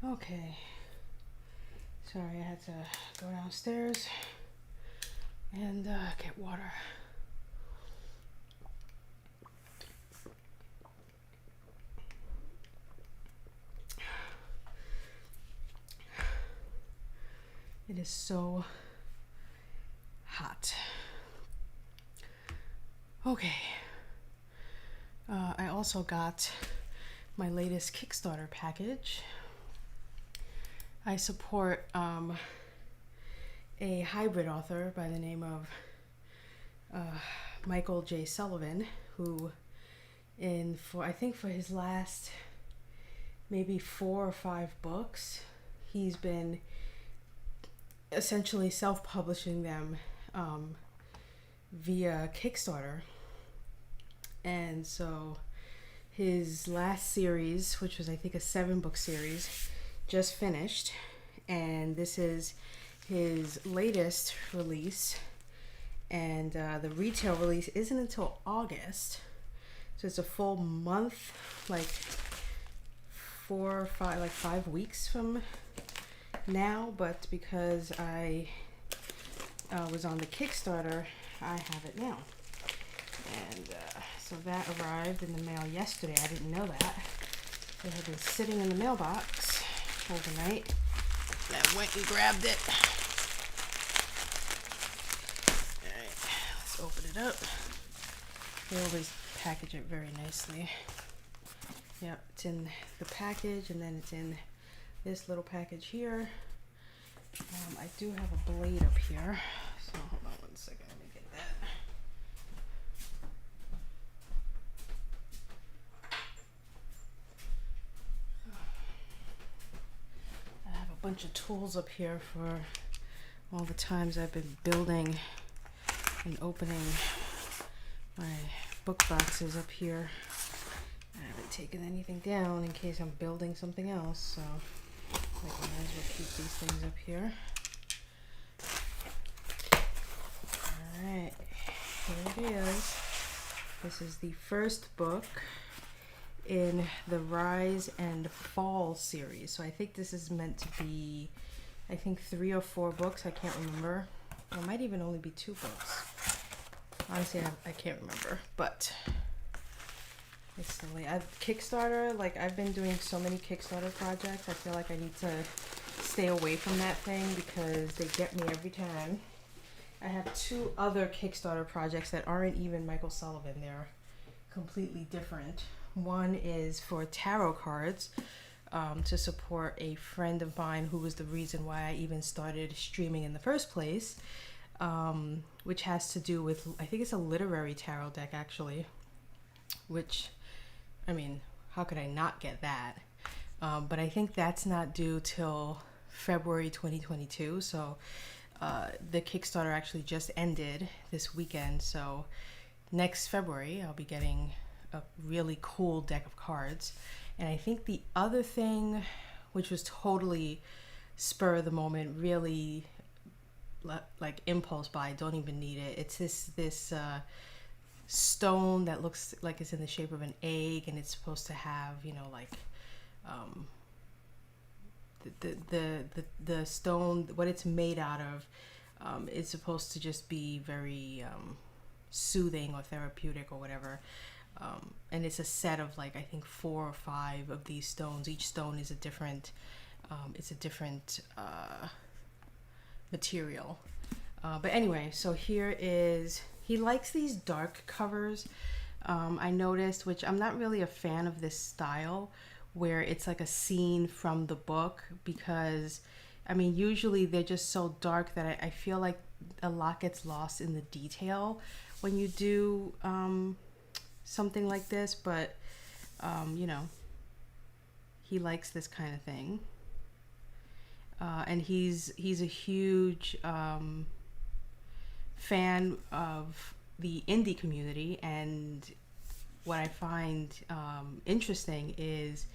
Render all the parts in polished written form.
Okay. Sorry, I had to go downstairs and get water. It is so hot. Okay. I also got my latest Kickstarter package. I support a hybrid author by the name of Michael J. Sullivan, who I think for his last maybe 4 or 5 books, he's been essentially self-publishing them via Kickstarter. And so his last series, which was I think a 7-book series, just finished, and this is his latest release, and the retail release isn't until August, so it's a full month, like 4 or 5, like 5 weeks from now. But because I was on the Kickstarter, I have it now. And so that arrived in the mail yesterday. I didn't know that. It had been sitting in the mailbox overnight. I went and grabbed it. Alright, let's open it up. They always package it very nicely. Yep, it's in the package, and then it's in this little package here. I do have a blade up here, so hold on one second, let me get that. I have a bunch of tools up here for all the times I've been building and opening my book boxes up here. I haven't taken anything down in case I'm building something else, so I might as well keep these things up here. Alright, here it is. This is the first book in the Rise and Fall series. So I think this is meant to be, I think 3 or 4 books, I can't remember. It might even only be 2 books. Honestly, I can't remember, but it's silly. Kickstarter, like I've been doing so many Kickstarter projects, I feel like I need to stay away from that thing because they get me every time. I have 2 other Kickstarter projects that aren't even Michael Sullivan. They're completely different. One is for tarot cards, to support a friend of mine who was the reason why I even started streaming in the first place, which has to do with, I think it's a literary tarot deck actually, which, I mean, how could I not get that? But I think that's not due till February 2022, so the Kickstarter actually just ended this weekend, so next February I'll be getting a really cool deck of cards. And I think the other thing, which was totally spur of the moment, really like impulse buy, don't even need it, it's this stone that looks like it's in the shape of an egg, and it's supposed to have, you know, like the stone, what it's made out of, is supposed to just be very soothing or therapeutic or whatever. And it's a set of like I think 4 or 5 of these stones. Each stone is a different material. But anyway, so here is, he likes these dark covers. I noticed, which I'm not really a fan of this style, where it's like a scene from the book, because I mean usually they're just so dark that I feel like a lot gets lost in the detail when you do something like this. But you know, he likes this kind of thing, and he's a huge fan of the indie community. And what I find interesting is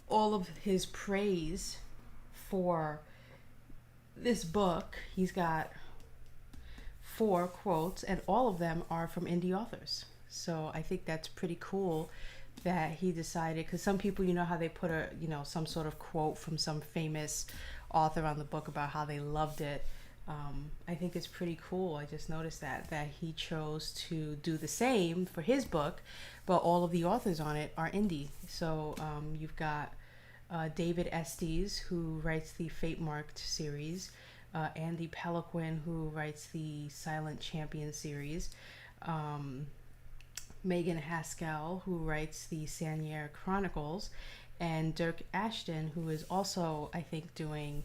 all of his praise for this book. He's got 4 quotes, and all of them are from indie authors. So I think that's pretty cool that he decided, because some people, you know how they put a, you know, some sort of quote from some famous author on the book about how they loved it. I think it's pretty cool. I just noticed that he chose to do the same for his book, but all of the authors on it are indie. So you've got David Estes, who writes the Fate Marked series, Andy Peliquin, who writes the Silent Champion series, Megan Haskell, who writes the Sanier Chronicles, and Dirk Ashton, who is also, I think, doing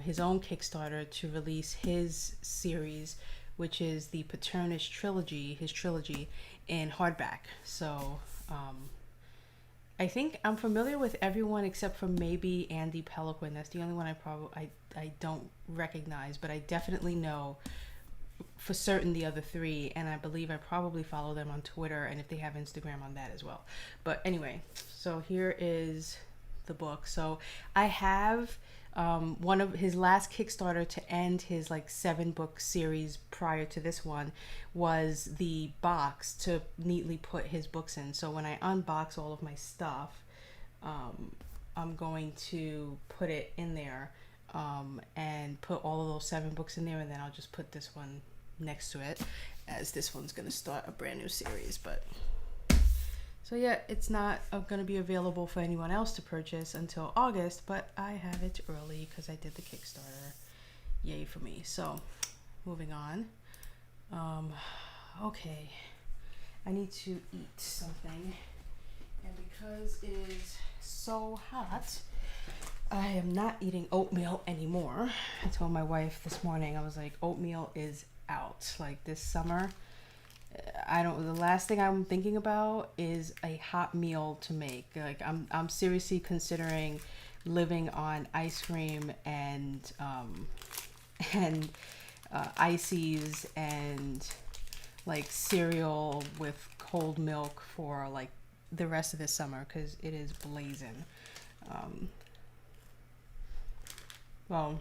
his own Kickstarter to release his series, which is the Paternus trilogy, his trilogy, in hardback. So I think I'm familiar with everyone except for maybe Andy Peliquin. That's the only one I don't recognize, but I definitely know for certain the other three, and I believe I probably follow them on Twitter, and if they have Instagram, on that as well. But anyway, so here is the book. So I have one of his last Kickstarter to end his like 7-book series prior to this one was the box to neatly put his books in. So when I unbox all of my stuff, I'm going to put it in there and put all of those 7 books in there, and then I'll just put this one next to it, as this one's going to start a brand new series. But so yeah, it's not going to be available for anyone else to purchase until August, but I have it early because I did the Kickstarter. Yay for me. So moving on. Okay, I need to eat something, and because it is so hot, I am not eating oatmeal anymore. I told my wife this morning, I was like, oatmeal is out. Like this summer, the last thing I'm thinking about is a hot meal to make. Like I'm seriously considering living on ice cream and ices and like cereal with cold milk for like the rest of this summer, because it is blazing. Well,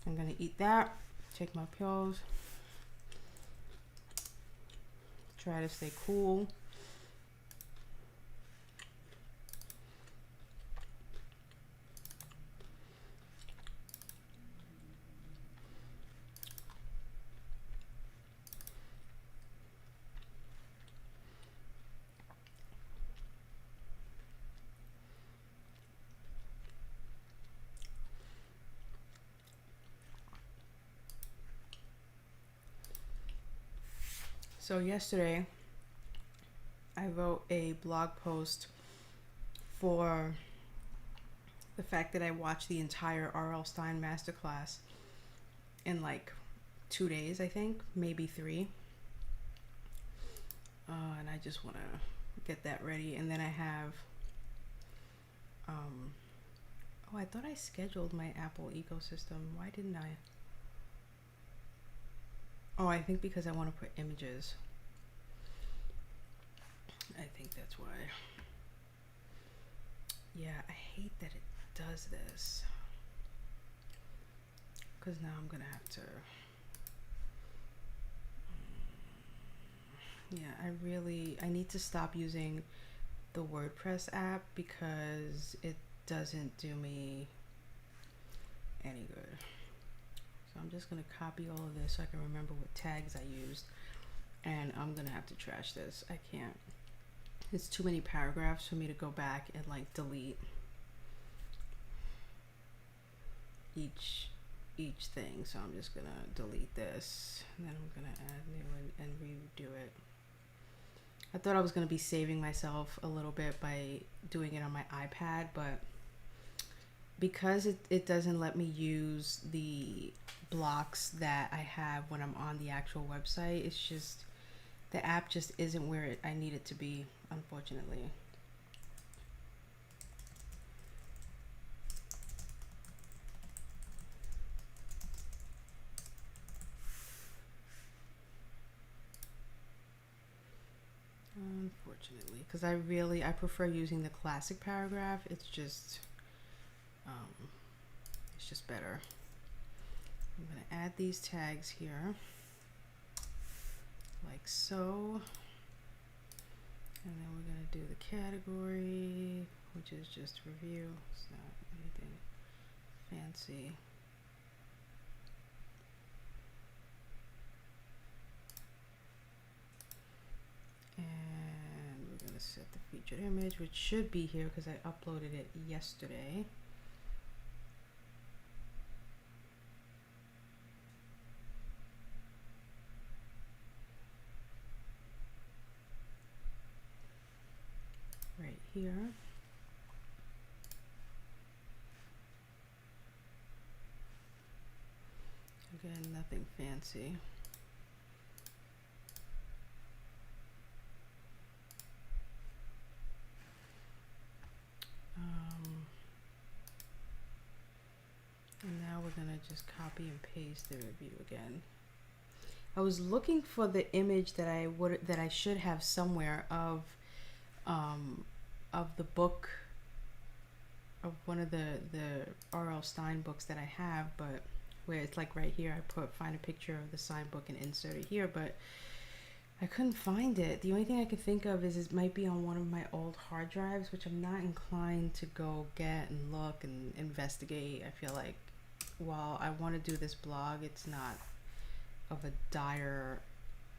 I'm gonna eat that, take my pills, try to stay cool. So yesterday, I wrote a blog post for the fact that I watched the entire R.L. Stine masterclass in like 2 days, I think, maybe 3. And I just want to get that ready. And then I have, oh, I thought I scheduled my Apple ecosystem. Why didn't I? Oh, I think because I want to put images. I think that's why. Yeah, I hate that it does this, because now I'm gonna have to I need to stop using the WordPress app because it doesn't do me any good. So I'm just gonna copy all of this so I can remember what tags I used, and I'm gonna have to trash this. I can't. It's too many paragraphs for me to go back and like delete each thing. So I'm just gonna delete this, and then I'm gonna add new and redo it. I thought I was gonna be saving myself a little bit by doing it on my iPad, but because it doesn't let me use the blocks that I have when I'm on the actual website, it's just, the app just isn't where I need it to be, unfortunately. Unfortunately, because I prefer using the classic paragraph. It's just better. I'm gonna add these tags here, like so. And then we're going to do the category, which is just review. It's not anything fancy. And we're going to set the featured image, which should be here because I uploaded it yesterday. Right here. Again, nothing fancy. And now we're gonna just copy and paste the review again. I was looking for the image that I should have somewhere of the book, of one of the R.L. Stine books that I have, but where it's like right here, I find a picture of the signed book and insert it here, but I couldn't find it. The only thing I could think of is it might be on one of my old hard drives, which I'm not inclined to go get and look and investigate. I feel like while I want to do this blog, it's not of a dire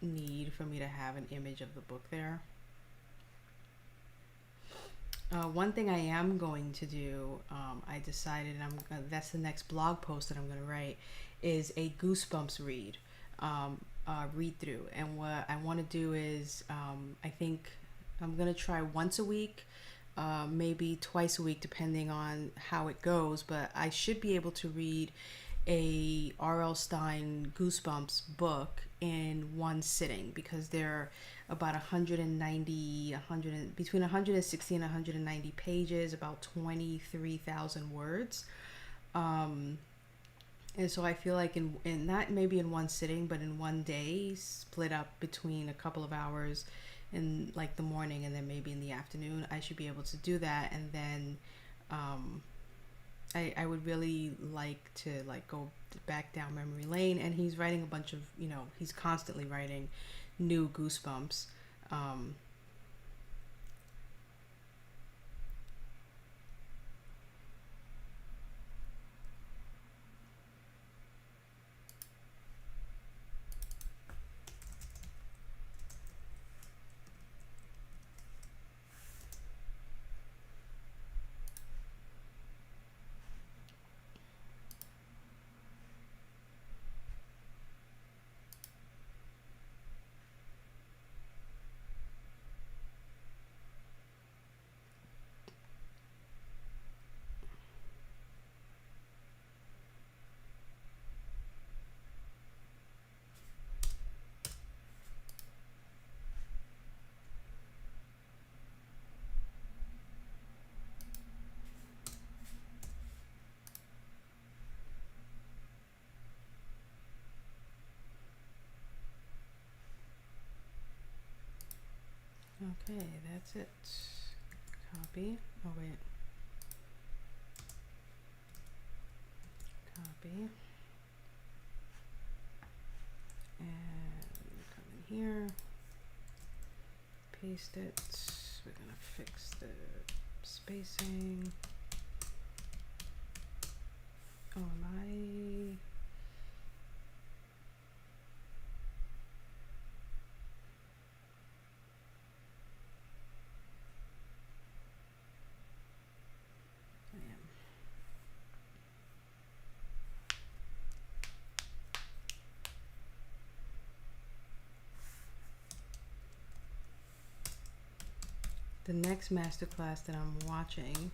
need for me to have an image of the book there. One thing I am going to do, I decided that's the next blog post that I'm going to write, is a Goosebumps read through. And what I want to do is, I think I'm going to try once a week, maybe twice a week, depending on how it goes. But I should be able to read a R.L. Stine Goosebumps book in one sitting, because they're about 190, between 160 and 190 pages, about 23,000 words. And so I feel like in not maybe in one sitting, but in one day, split up between a couple of hours in like the morning and then maybe in the afternoon, I should be able to do that. And then I would really like to like go back down memory lane. And he's writing a bunch of, he's constantly writing new Goosebumps. Okay, that's it. Copy. Oh wait. Copy. And come in here. Paste it. We're gonna fix the spacing. Oh, am I? The next masterclass that I'm watching,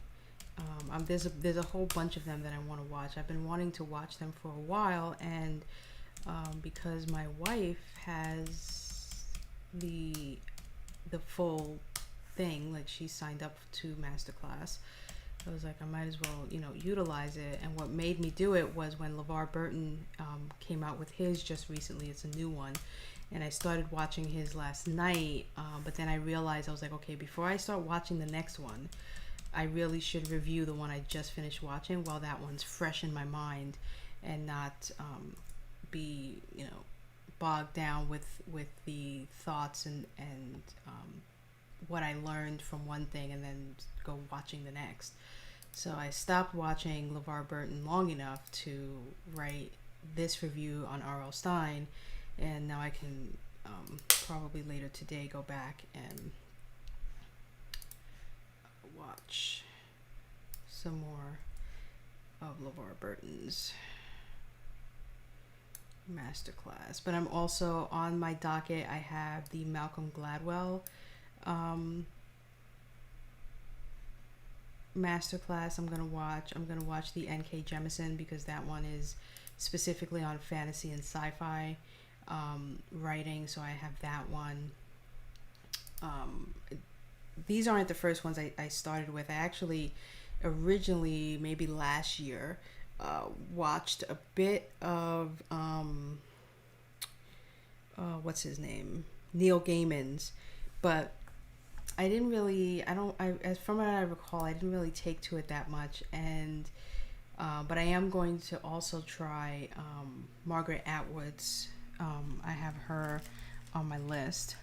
there's a whole bunch of them that I want to watch. I've been wanting to watch them for a while, and because my wife has the full thing, like she signed up to masterclass, I was like, I might as well, utilize it. And what made me do it was when LeVar Burton came out with his just recently. It's a new one. And I started watching his last night, but then I realized, I was like, okay, before I start watching the next one, I really should review the one I just finished watching while that one's fresh in my mind, and not be, bogged down with the thoughts and what I learned from one thing and then go watching the next. So I stopped watching LeVar Burton long enough to write this review on R.L. Stine, and now I can probably later today go back and watch some more of LeVar Burton's masterclass. But I'm also on my docket, I have the Malcolm Gladwell masterclass I'm gonna watch. I'm gonna watch the N.K. Jemisin because that one is specifically on fantasy and sci-fi writing, so I have that one. These aren't the first ones I started with. I actually originally, maybe last year, watched a bit of what's his name, Neil Gaiman's, but I didn't really, as from what I recall, I didn't really take to it that much, and but I am going to also try Margaret Atwood's. I have her on my list.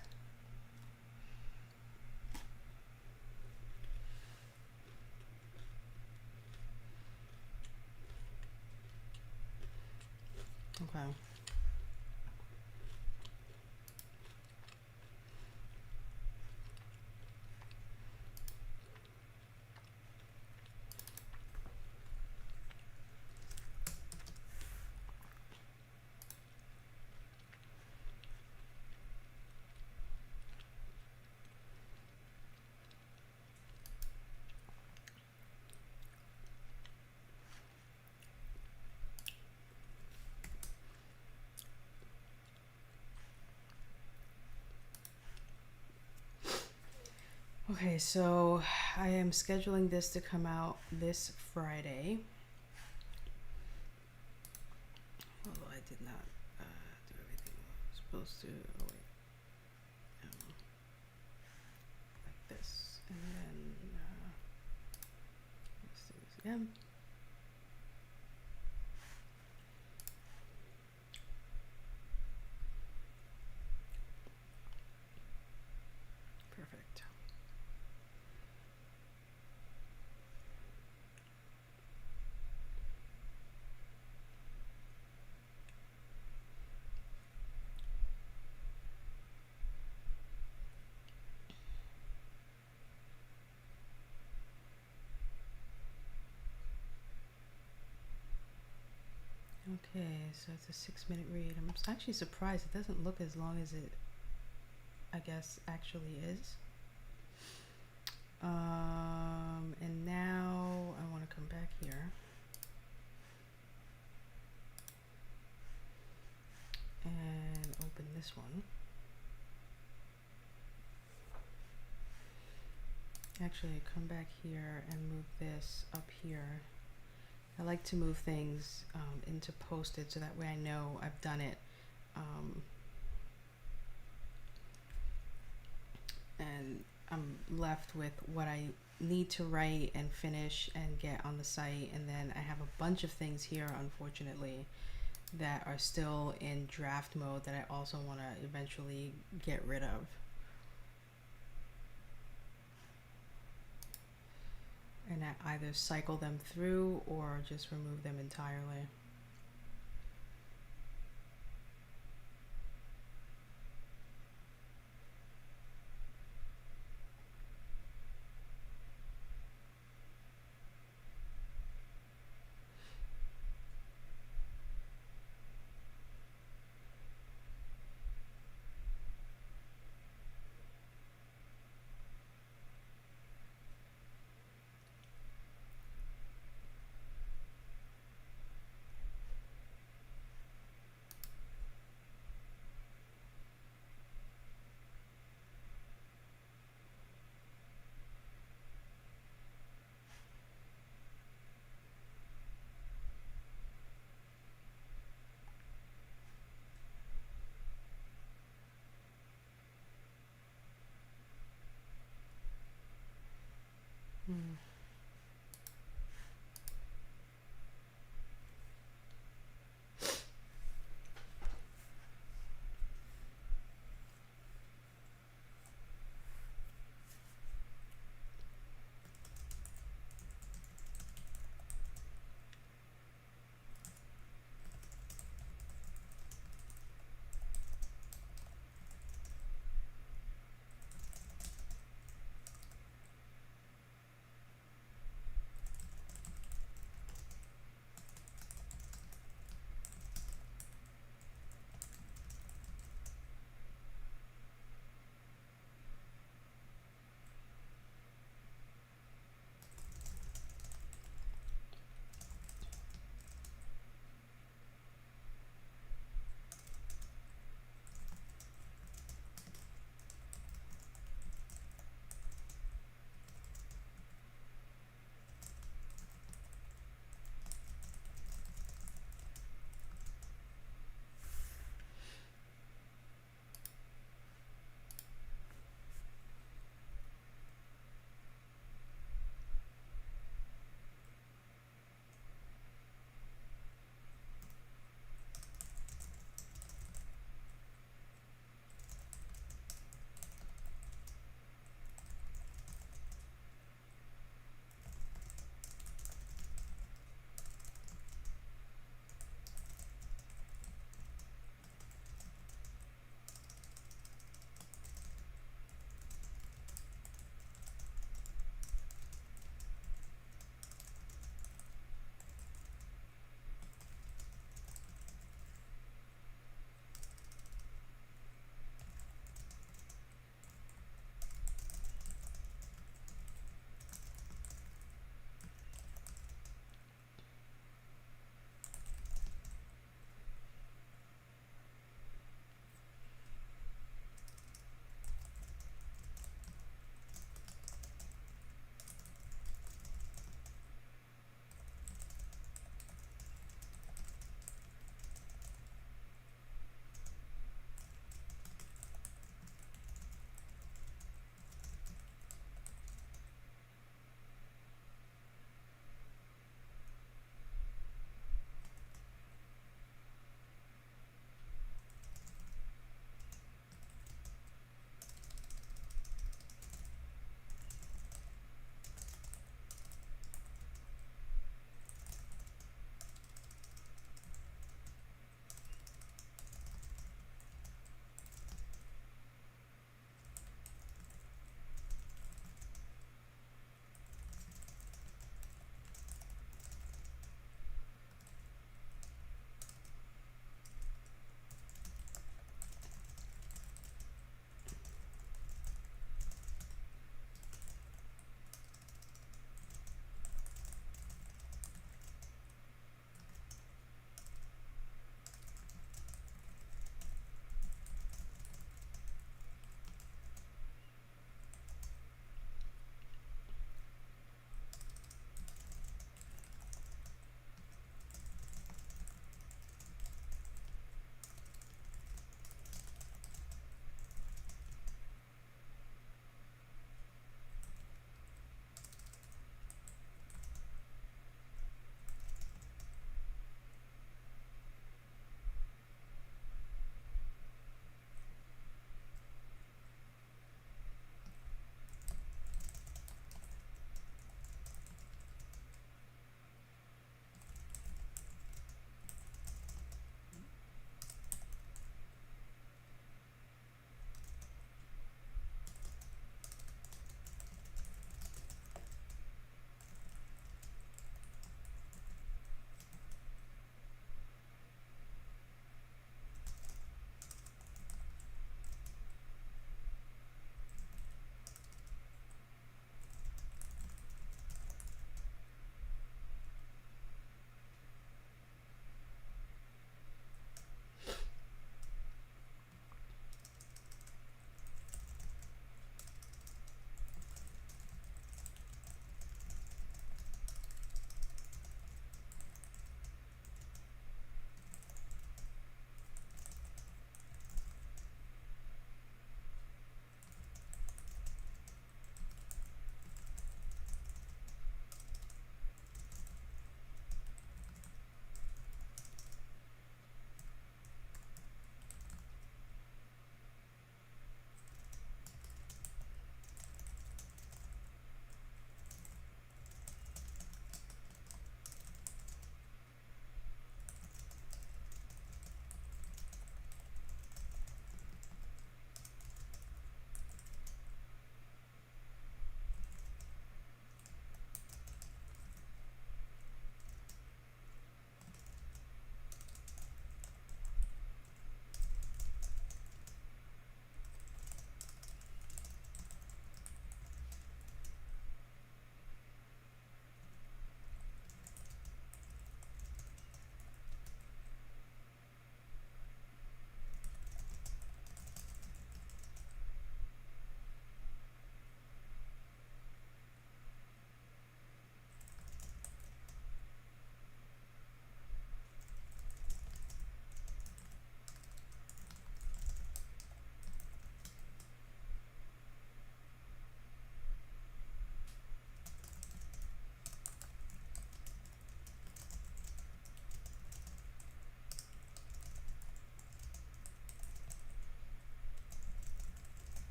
Okay. Okay, so I am scheduling this to come out this Friday. Although I did not do everything I was supposed to. Oh, wait. Like this. And then let's do this again. Perfect. Okay, so it's a 6-minute read. I'm actually surprised it doesn't look as long as it, I guess, actually is. And now I want to come back here and open this one. Actually, come back here and move this up here. I like to move things into posted so that way I know I've done it. And I'm left with what I need to write and finish and get on the site, and then I have a bunch of things here, unfortunately, that are still in draft mode that I also want to eventually get rid of. And I either cycle them through or just remove them entirely.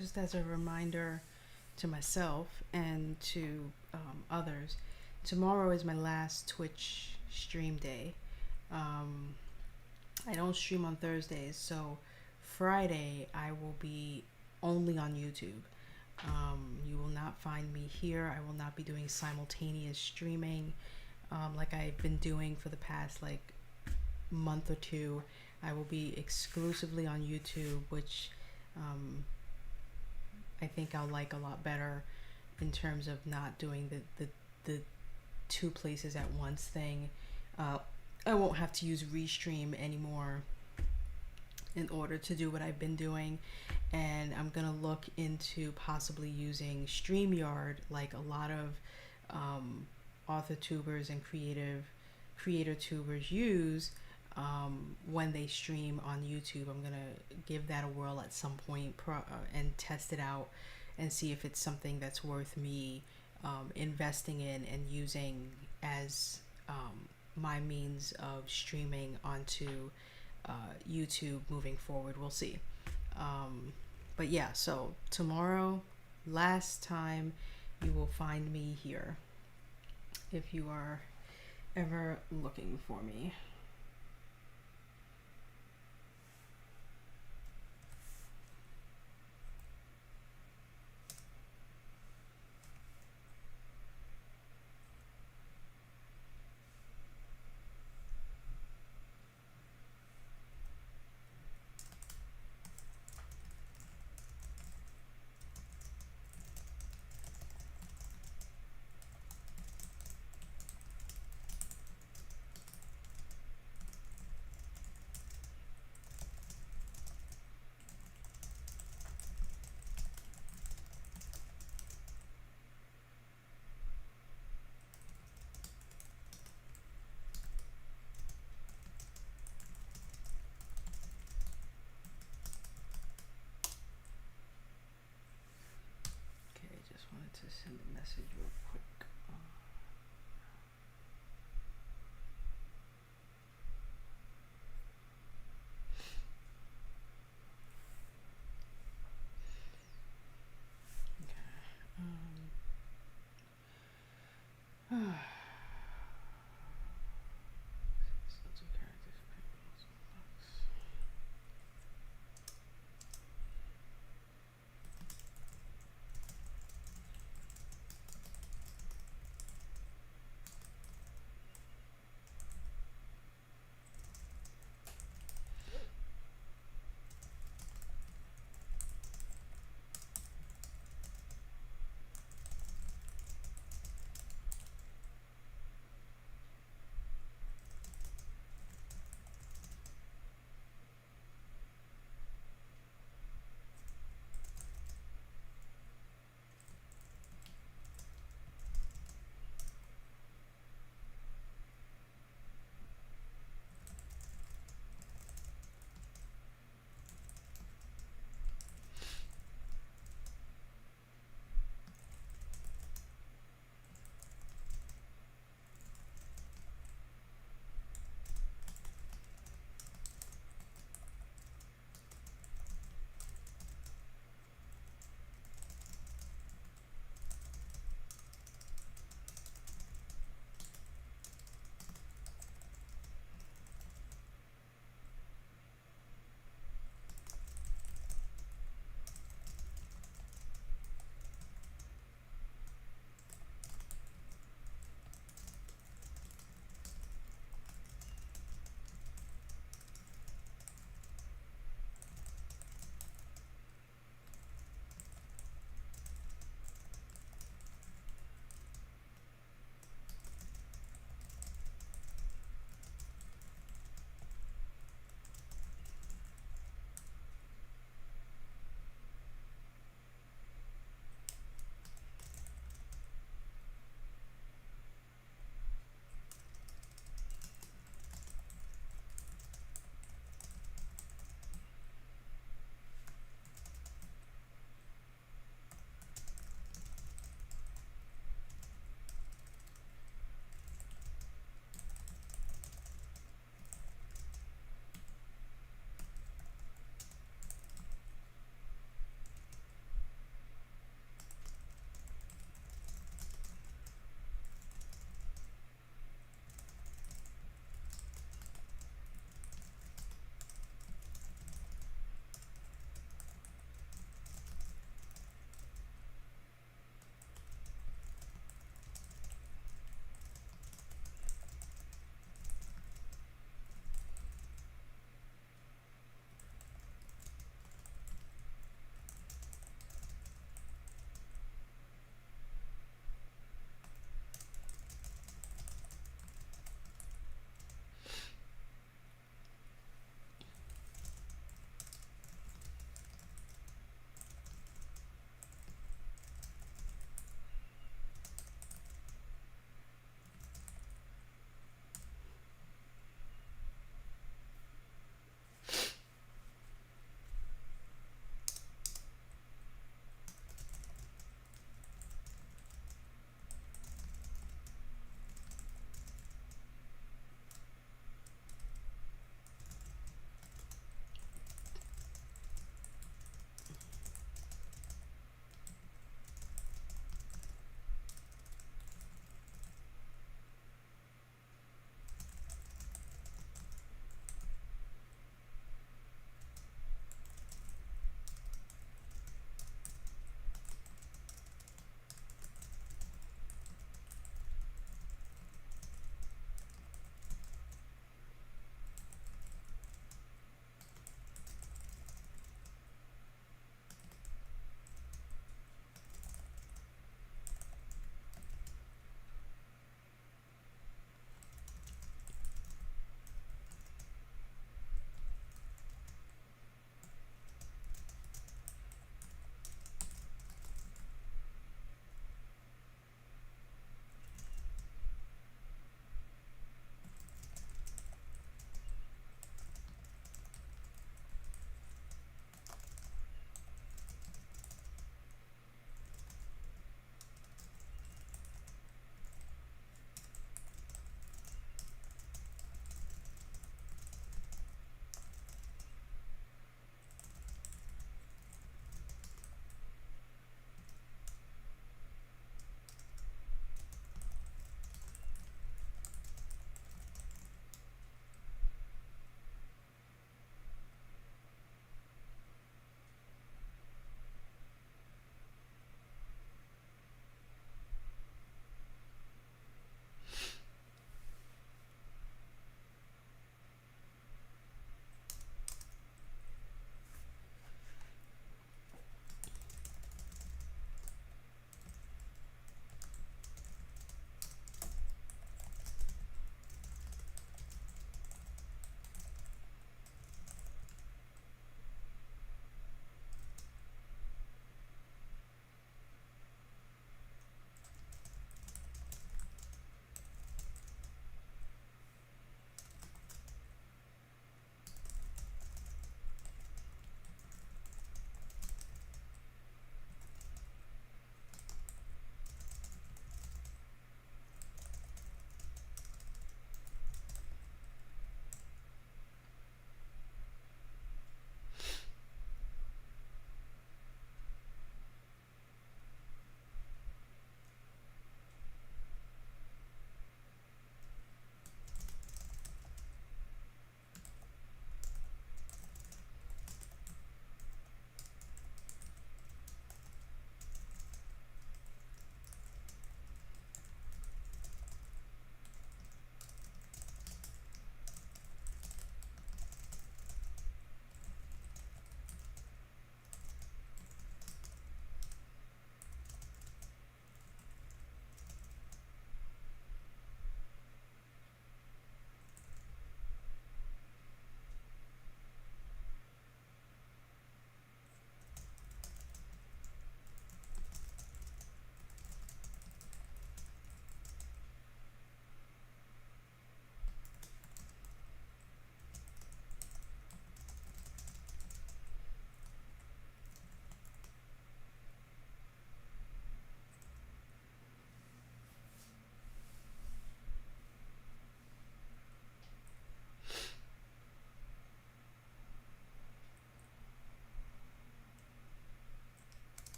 just as a reminder to myself and to others, tomorrow is my last Twitch stream day. I don't stream on Thursdays, so Friday I will be only on YouTube. You will not find me here. I will not be doing simultaneous streaming like I've been doing for the past like month or two. I will be exclusively on YouTube, which I think I'll like a lot better in terms of not doing the two places at once thing. I won't have to use Restream anymore in order to do what I've been doing, and I'm gonna look into possibly using StreamYard like a lot of author tubers and creator tubers use when they stream on YouTube. I'm gonna give that a whirl at some point and test it out and see if it's something that's worth me investing in and using as my means of streaming onto YouTube moving forward. We'll see. But yeah, so tomorrow, last time you will find me here if you are ever looking for me. To send a message real quick. Okay.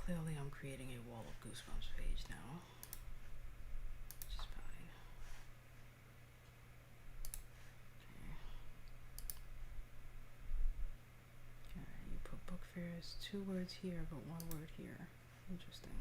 clearly I'm creating a Wall of Goosebumps page now, which is fine. Okay. Alright, you put book fairs, 2 words here, but 1 word here. Interesting.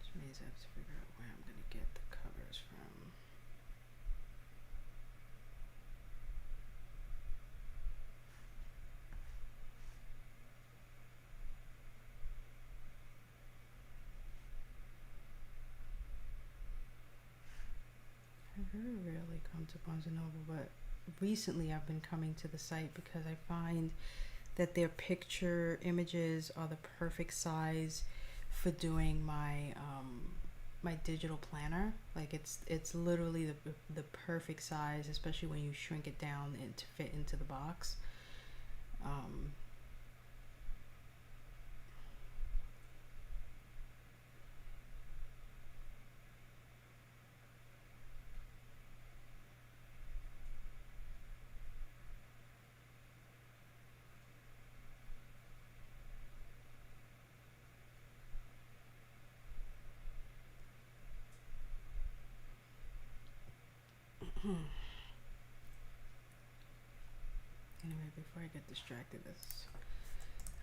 Which means I have to figure out where I'm going to get the covers from. I very rarely come to Barnes & Noble, but recently I've been coming to the site because I find that their picture images are the perfect size for doing my my digital planner. Like it's literally the perfect size, especially when you shrink it down and to fit into the box. Anyway, before I get distracted,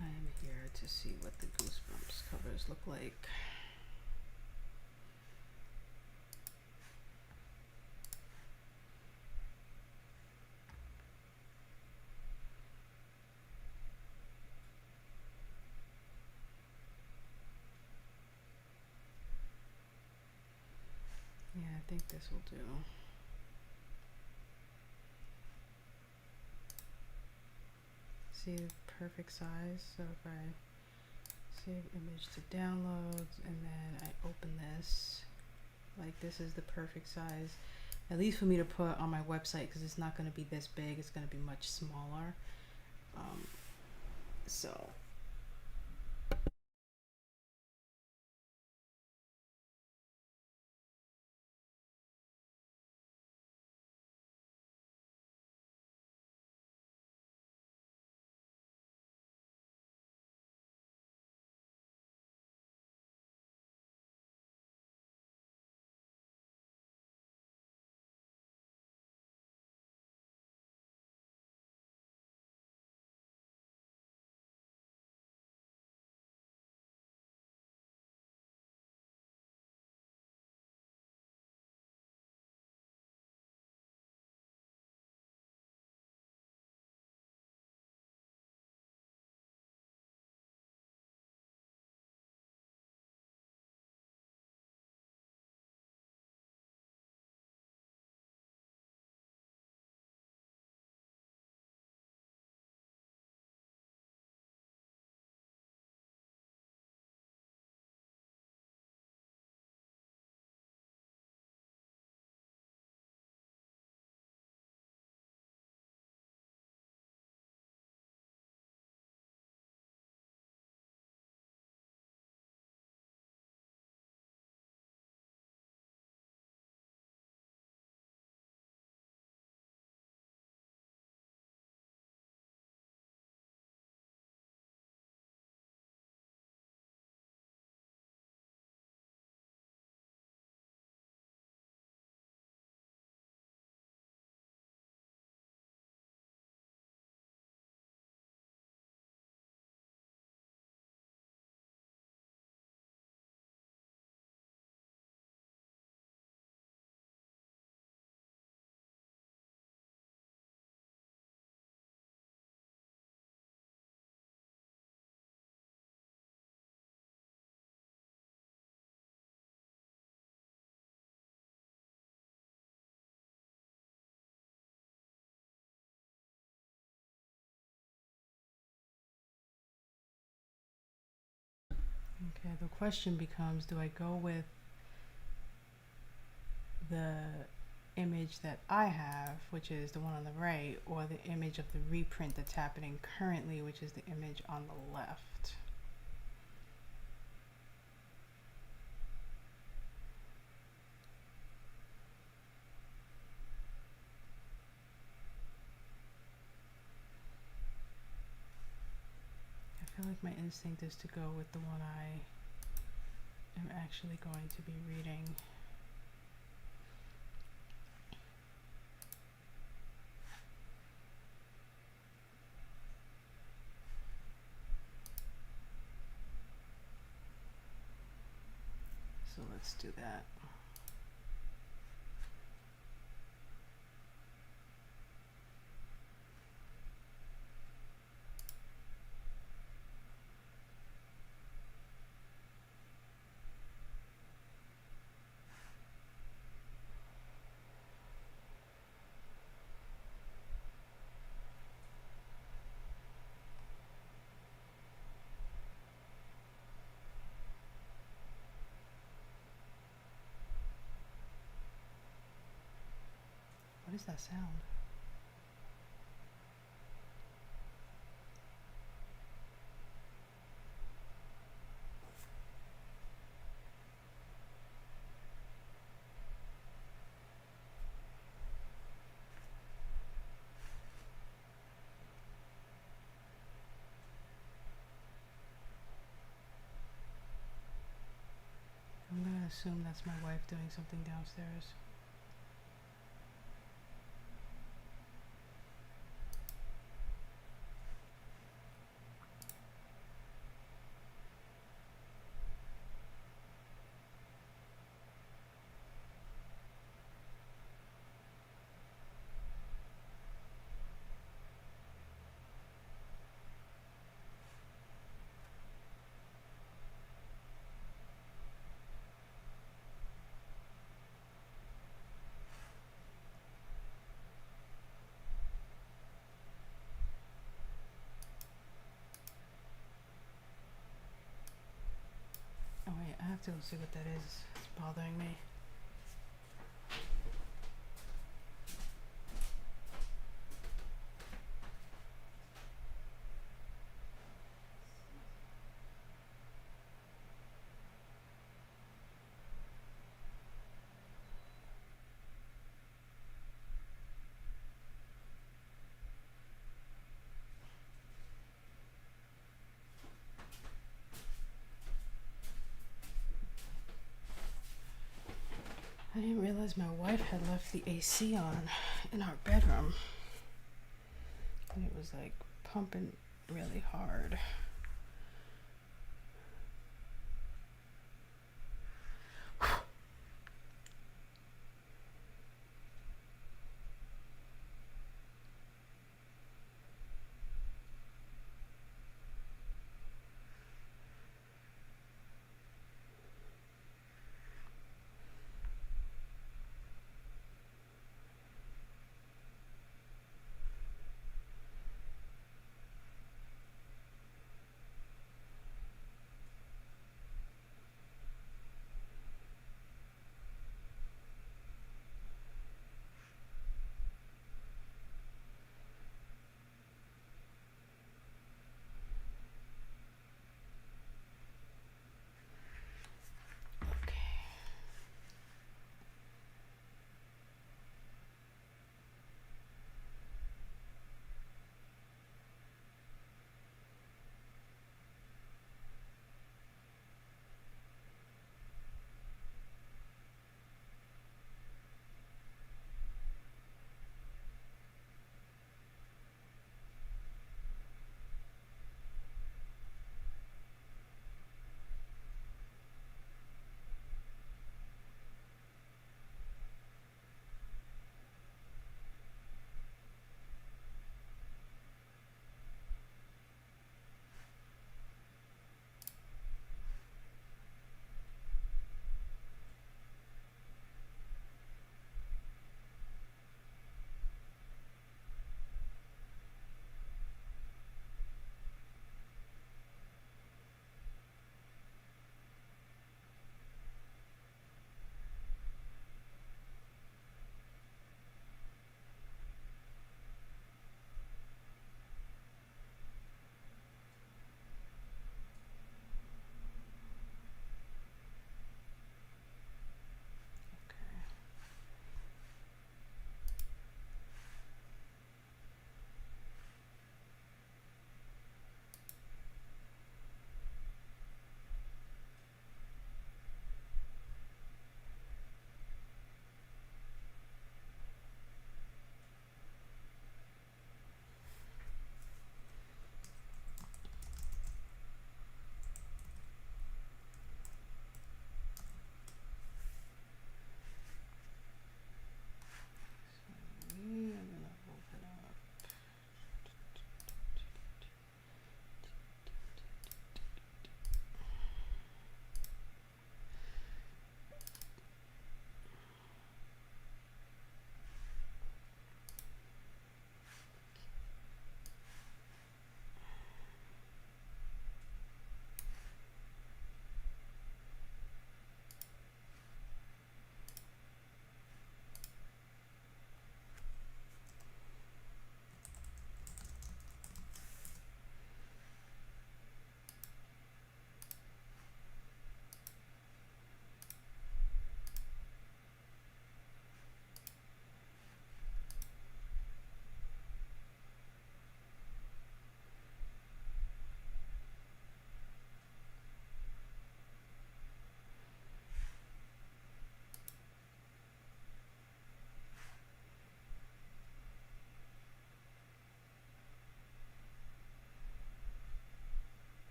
I am here to see what the Goosebumps covers look like. Yeah, I think this will do. See the perfect size. So if I save image to downloads and then I open this, like this is the perfect size, at least for me to put on my website, because it's not going to be this big, it's going to be much smaller. So okay, the question becomes, do I go with the image that I have, which is the one on the right, or the image of the reprint that's happening currently, which is the image on the left. I feel like my instinct is to go with the one I am actually going to be reading. So let's do that. What is that sound? I'm gonna assume that's my wife doing something downstairs. Oh wait, I have to go see what that is. It's bothering me. I didn't realize my wife had left the AC on in our bedroom. And it was like pumping really hard.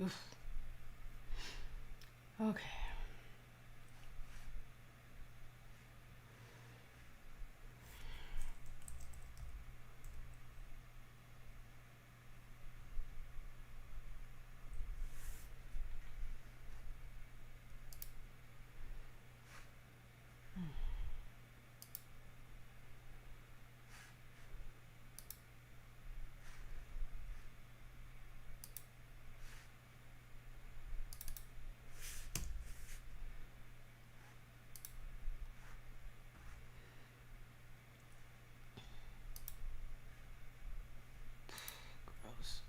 Oof. Okay. Gross.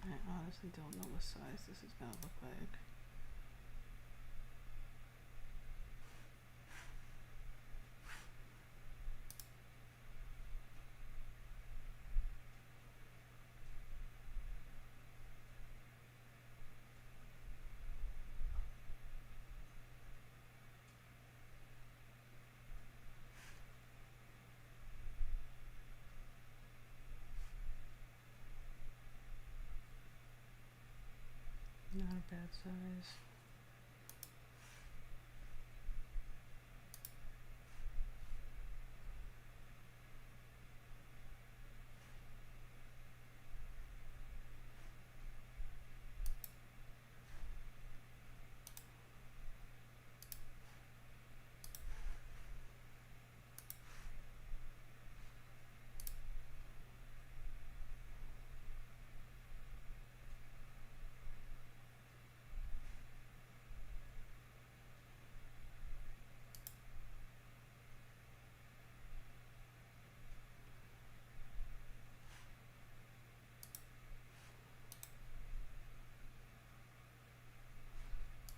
I honestly don't know what size this is gonna look like. Not a bad size.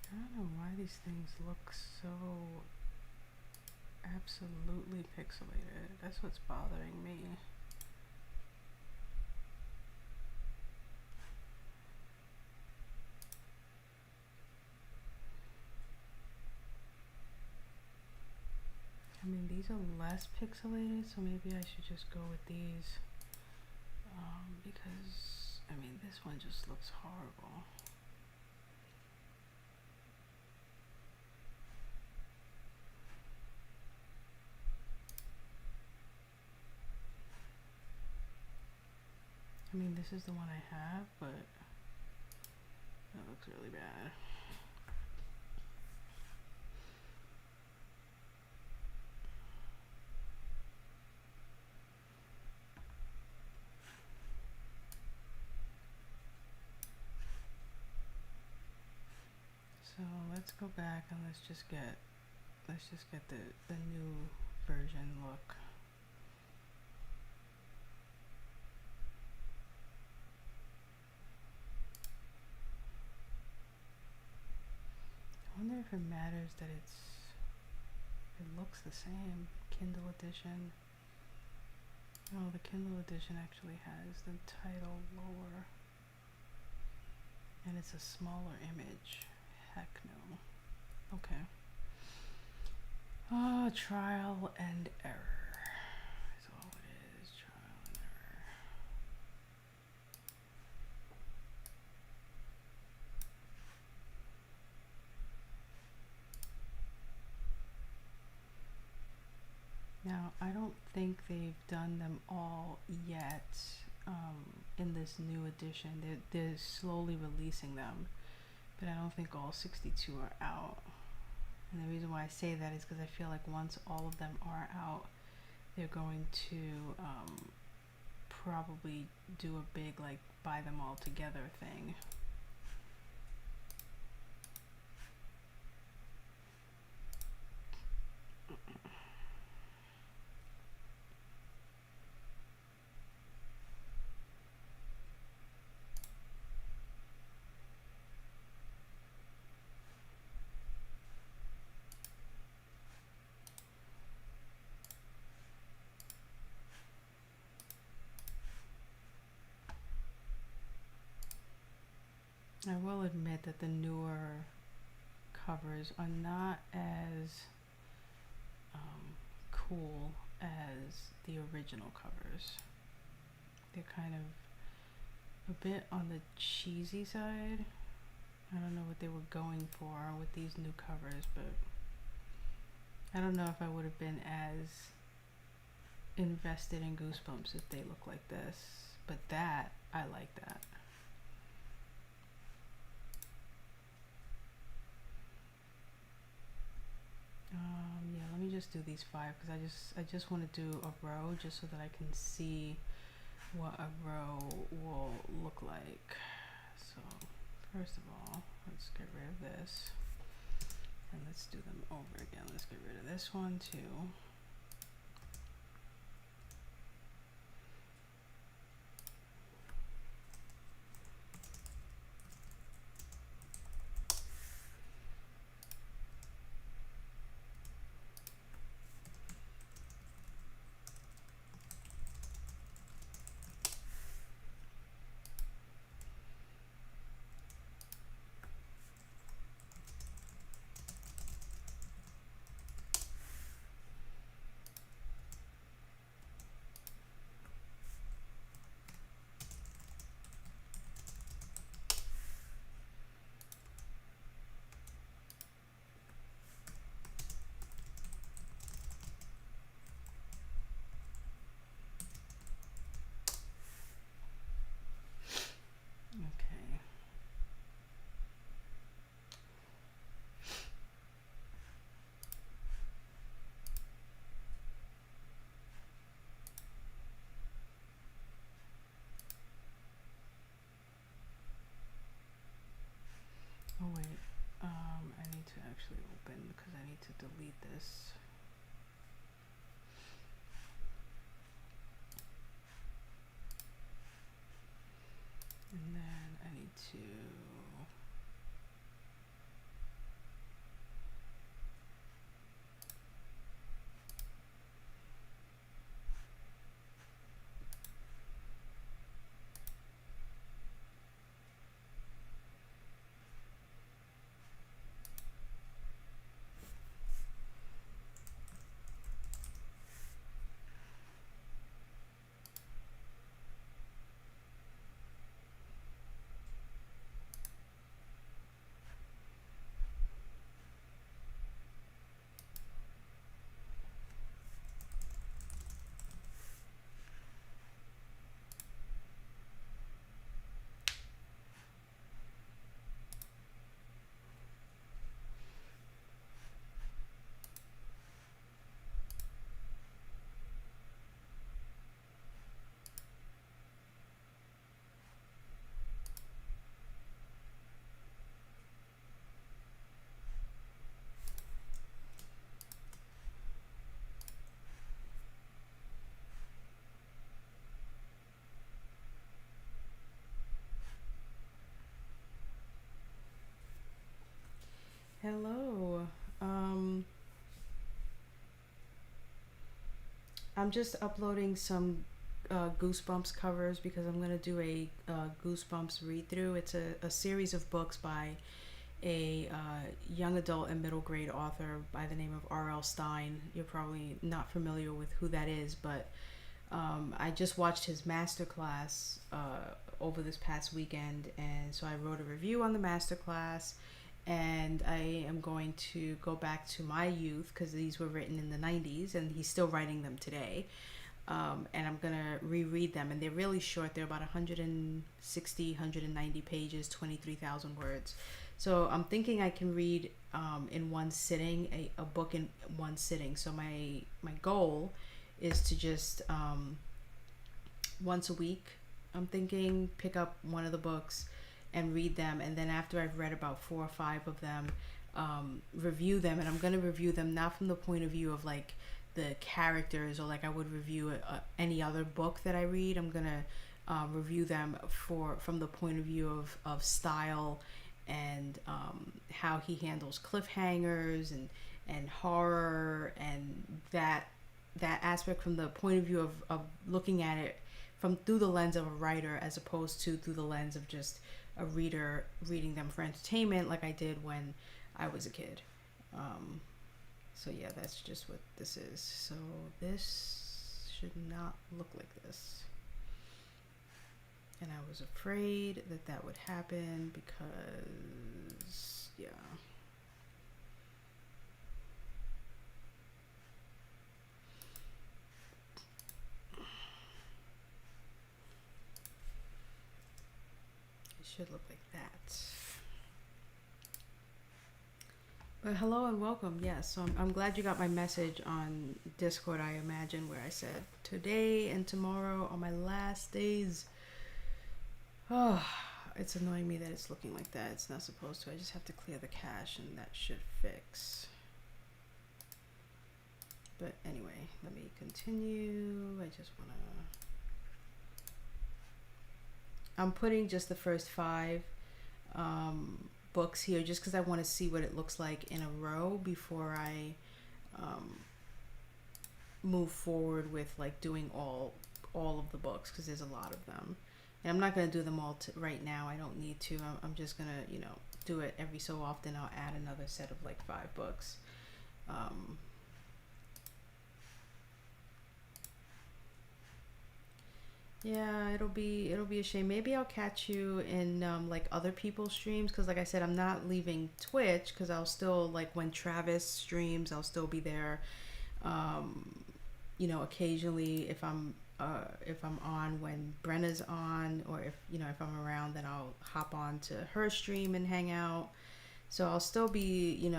I don't know why these things look so absolutely pixelated. That's what's bothering me. I mean, these are less pixelated, so maybe I should just go with these. Because, I mean, this one just looks horrible. I mean, this is the one I have, but that looks really bad. So let's go back and let's just get the new version look. I wonder if it matters that it looks the same. Kindle edition. No, the Kindle edition actually has the title lower. And it's a smaller image. Heck no. Okay. Trial and error. That's all it is. Trial and error. Now, I don't think they've done them all yet in this new edition. They're slowly releasing them, but I don't think all 62 are out. And the reason why I say that is because I feel like once all of them are out, they're going to probably do a big like buy them all together thing. I will admit that the newer covers are not as cool as the original covers. They're kind of a bit on the cheesy side. I don't know what they were going for with these new covers, but I don't know if I would have been as invested in Goosebumps if they look like this. But that, I like that. Yeah, let me just do these 5 because I just want to do a row just so that I can see what a row will look like. So first of all, let's get rid of this and let's do them over again. Let's get rid of this one too. Okay. Oh wait, I need to actually open because I need to delete this. And then I need to hello. I'm just uploading some Goosebumps covers because I'm gonna do a Goosebumps read through. It's a series of books by a young adult and middle grade author by the name of R.L. Stine. You're probably not familiar with who that is, but I just watched his masterclass over this past weekend, and so I wrote a review on the masterclass, and I am going to go back to my youth because these were written in the 90s and he's still writing them today. And I'm gonna reread them, and they're really short. They're about 160, 190 pages, 23,000 words. So I'm thinking I can read in one sitting, a book in one sitting. So my goal is to just once a week, I'm thinking, pick up one of the books and read them, and then after I've read about 4 or 5 of them, review them. And I'm gonna review them not from the point of view of like the characters or like I would review any other book that I read. I'm gonna review them from the point of view of style and how he handles cliffhangers and horror, and that aspect from the point of view of looking at it from through the lens of a writer as opposed to through the lens of just a reader reading them for entertainment like I did when I was a kid. So yeah, that's just what this is. So this should not look like this. And I was afraid that would happen because, yeah. It should look like that. But hello and welcome. Yes, so I'm glad you got my message on Discord, I imagine, where I said today and tomorrow are my last days. Oh, it's annoying me that it's looking like that. It's not supposed to. I just have to clear the cache and that should fix. But anyway, let me continue. I just want to... I'm putting just the first 5 books here just because I want to see what it looks like in a row before I move forward with like doing all of the books, because there's a lot of them. And I'm not going to do them all right now. I don't need to. I'm just going to, do it every so often. I'll add another set of like 5 books. Yeah, it'll be a shame. Maybe I'll catch you in like other people's streams, because like I said, I'm not leaving Twitch, because I'll still, like, when Travis streams, I'll still be there. Occasionally if I'm on when Brenna's on, or if I'm around, then I'll hop on to her stream and hang out. So I'll still be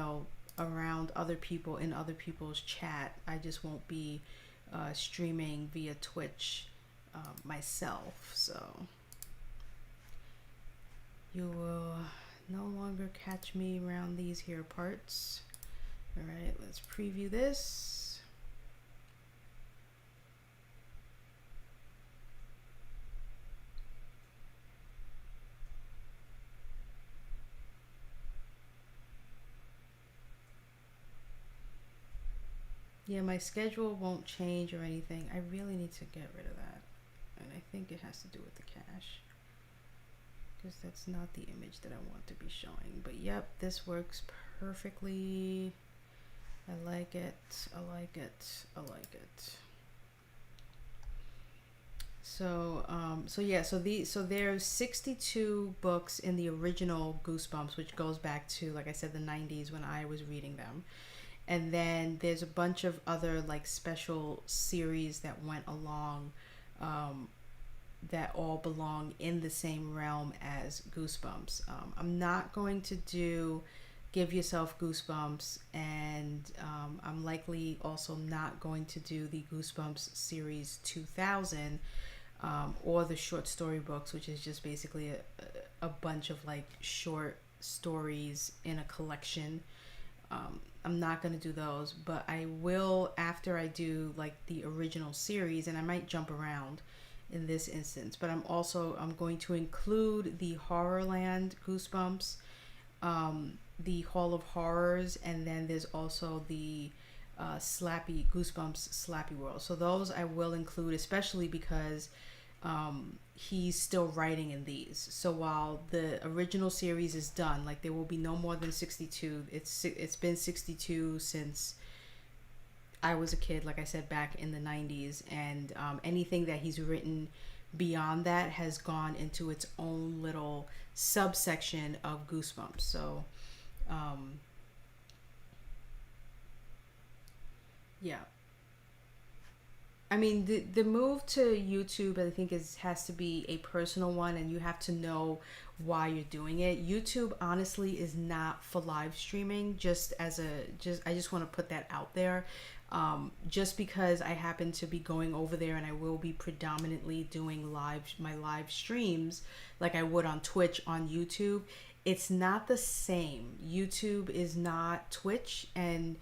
around other people in other people's chat. I just won't be streaming via Twitch myself. So you will no longer catch me around these here parts. All right, let's preview this. Yeah, my schedule won't change or anything. I really need to get rid of that. And I think it has to do with the cache, because that's not the image that I want to be showing. But yep, this works perfectly. I like it. I like it. I like it. So there's 62 books in the original Goosebumps, which goes back to, like I said, the 90s when I was reading them. And then there's a bunch of other like special series that went along that all belong in the same realm as Goosebumps. I'm not going to do Give Yourself Goosebumps, and I'm likely also not going to do the Goosebumps series 2000 or the short story books, which is just basically a bunch of like short stories in a collection. I'm not going to do those, but I will after I do like the original series, and I might jump around in this instance, but I'm going to include the Horrorland Goosebumps, the Hall of Horrors, and then there's also the Slappy Goosebumps Slappy World. So those I will include, especially because he's still writing in these. So while the original series is done, like there will be no more than 62. It's been 62 since I was a kid, like I said, back in the 90s, and anything that he's written beyond that has gone into its own little subsection of Goosebumps. So Um, yeah. I mean, the move to YouTube, I think, has to be a personal one, and you have to know why you're doing it. YouTube, honestly, is not for live streaming. I just want to put that out there. Just because I happen to be going over there, and I will be predominantly doing my live streams like I would on Twitch on YouTube. It's not the same. YouTube is not Twitch, and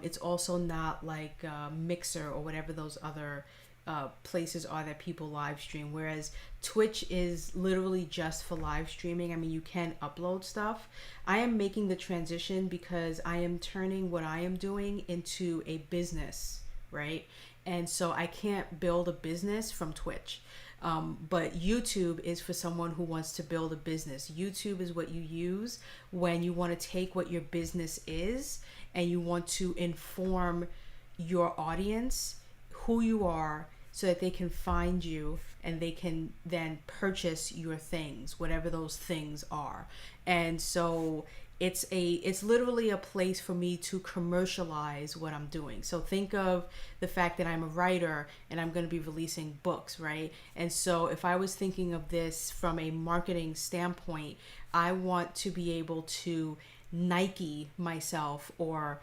it's also not like Mixer or whatever those other places are that people live stream. Whereas Twitch is literally just for live streaming. I mean, you can upload stuff. I am making the transition because I am turning what I am doing into a business, right? And so I can't build a business from Twitch. But YouTube is for someone who wants to build a business. YouTube is what you use when you want to take what your business is and you want to inform your audience who you are so that they can find you and they can then purchase your things, whatever those things are. And so it's literally a place for me to commercialize what I'm doing. So think of the fact that I'm a writer and I'm going to be releasing books, right? And so if I was thinking of this from a marketing standpoint, I want to be able to Nike myself, or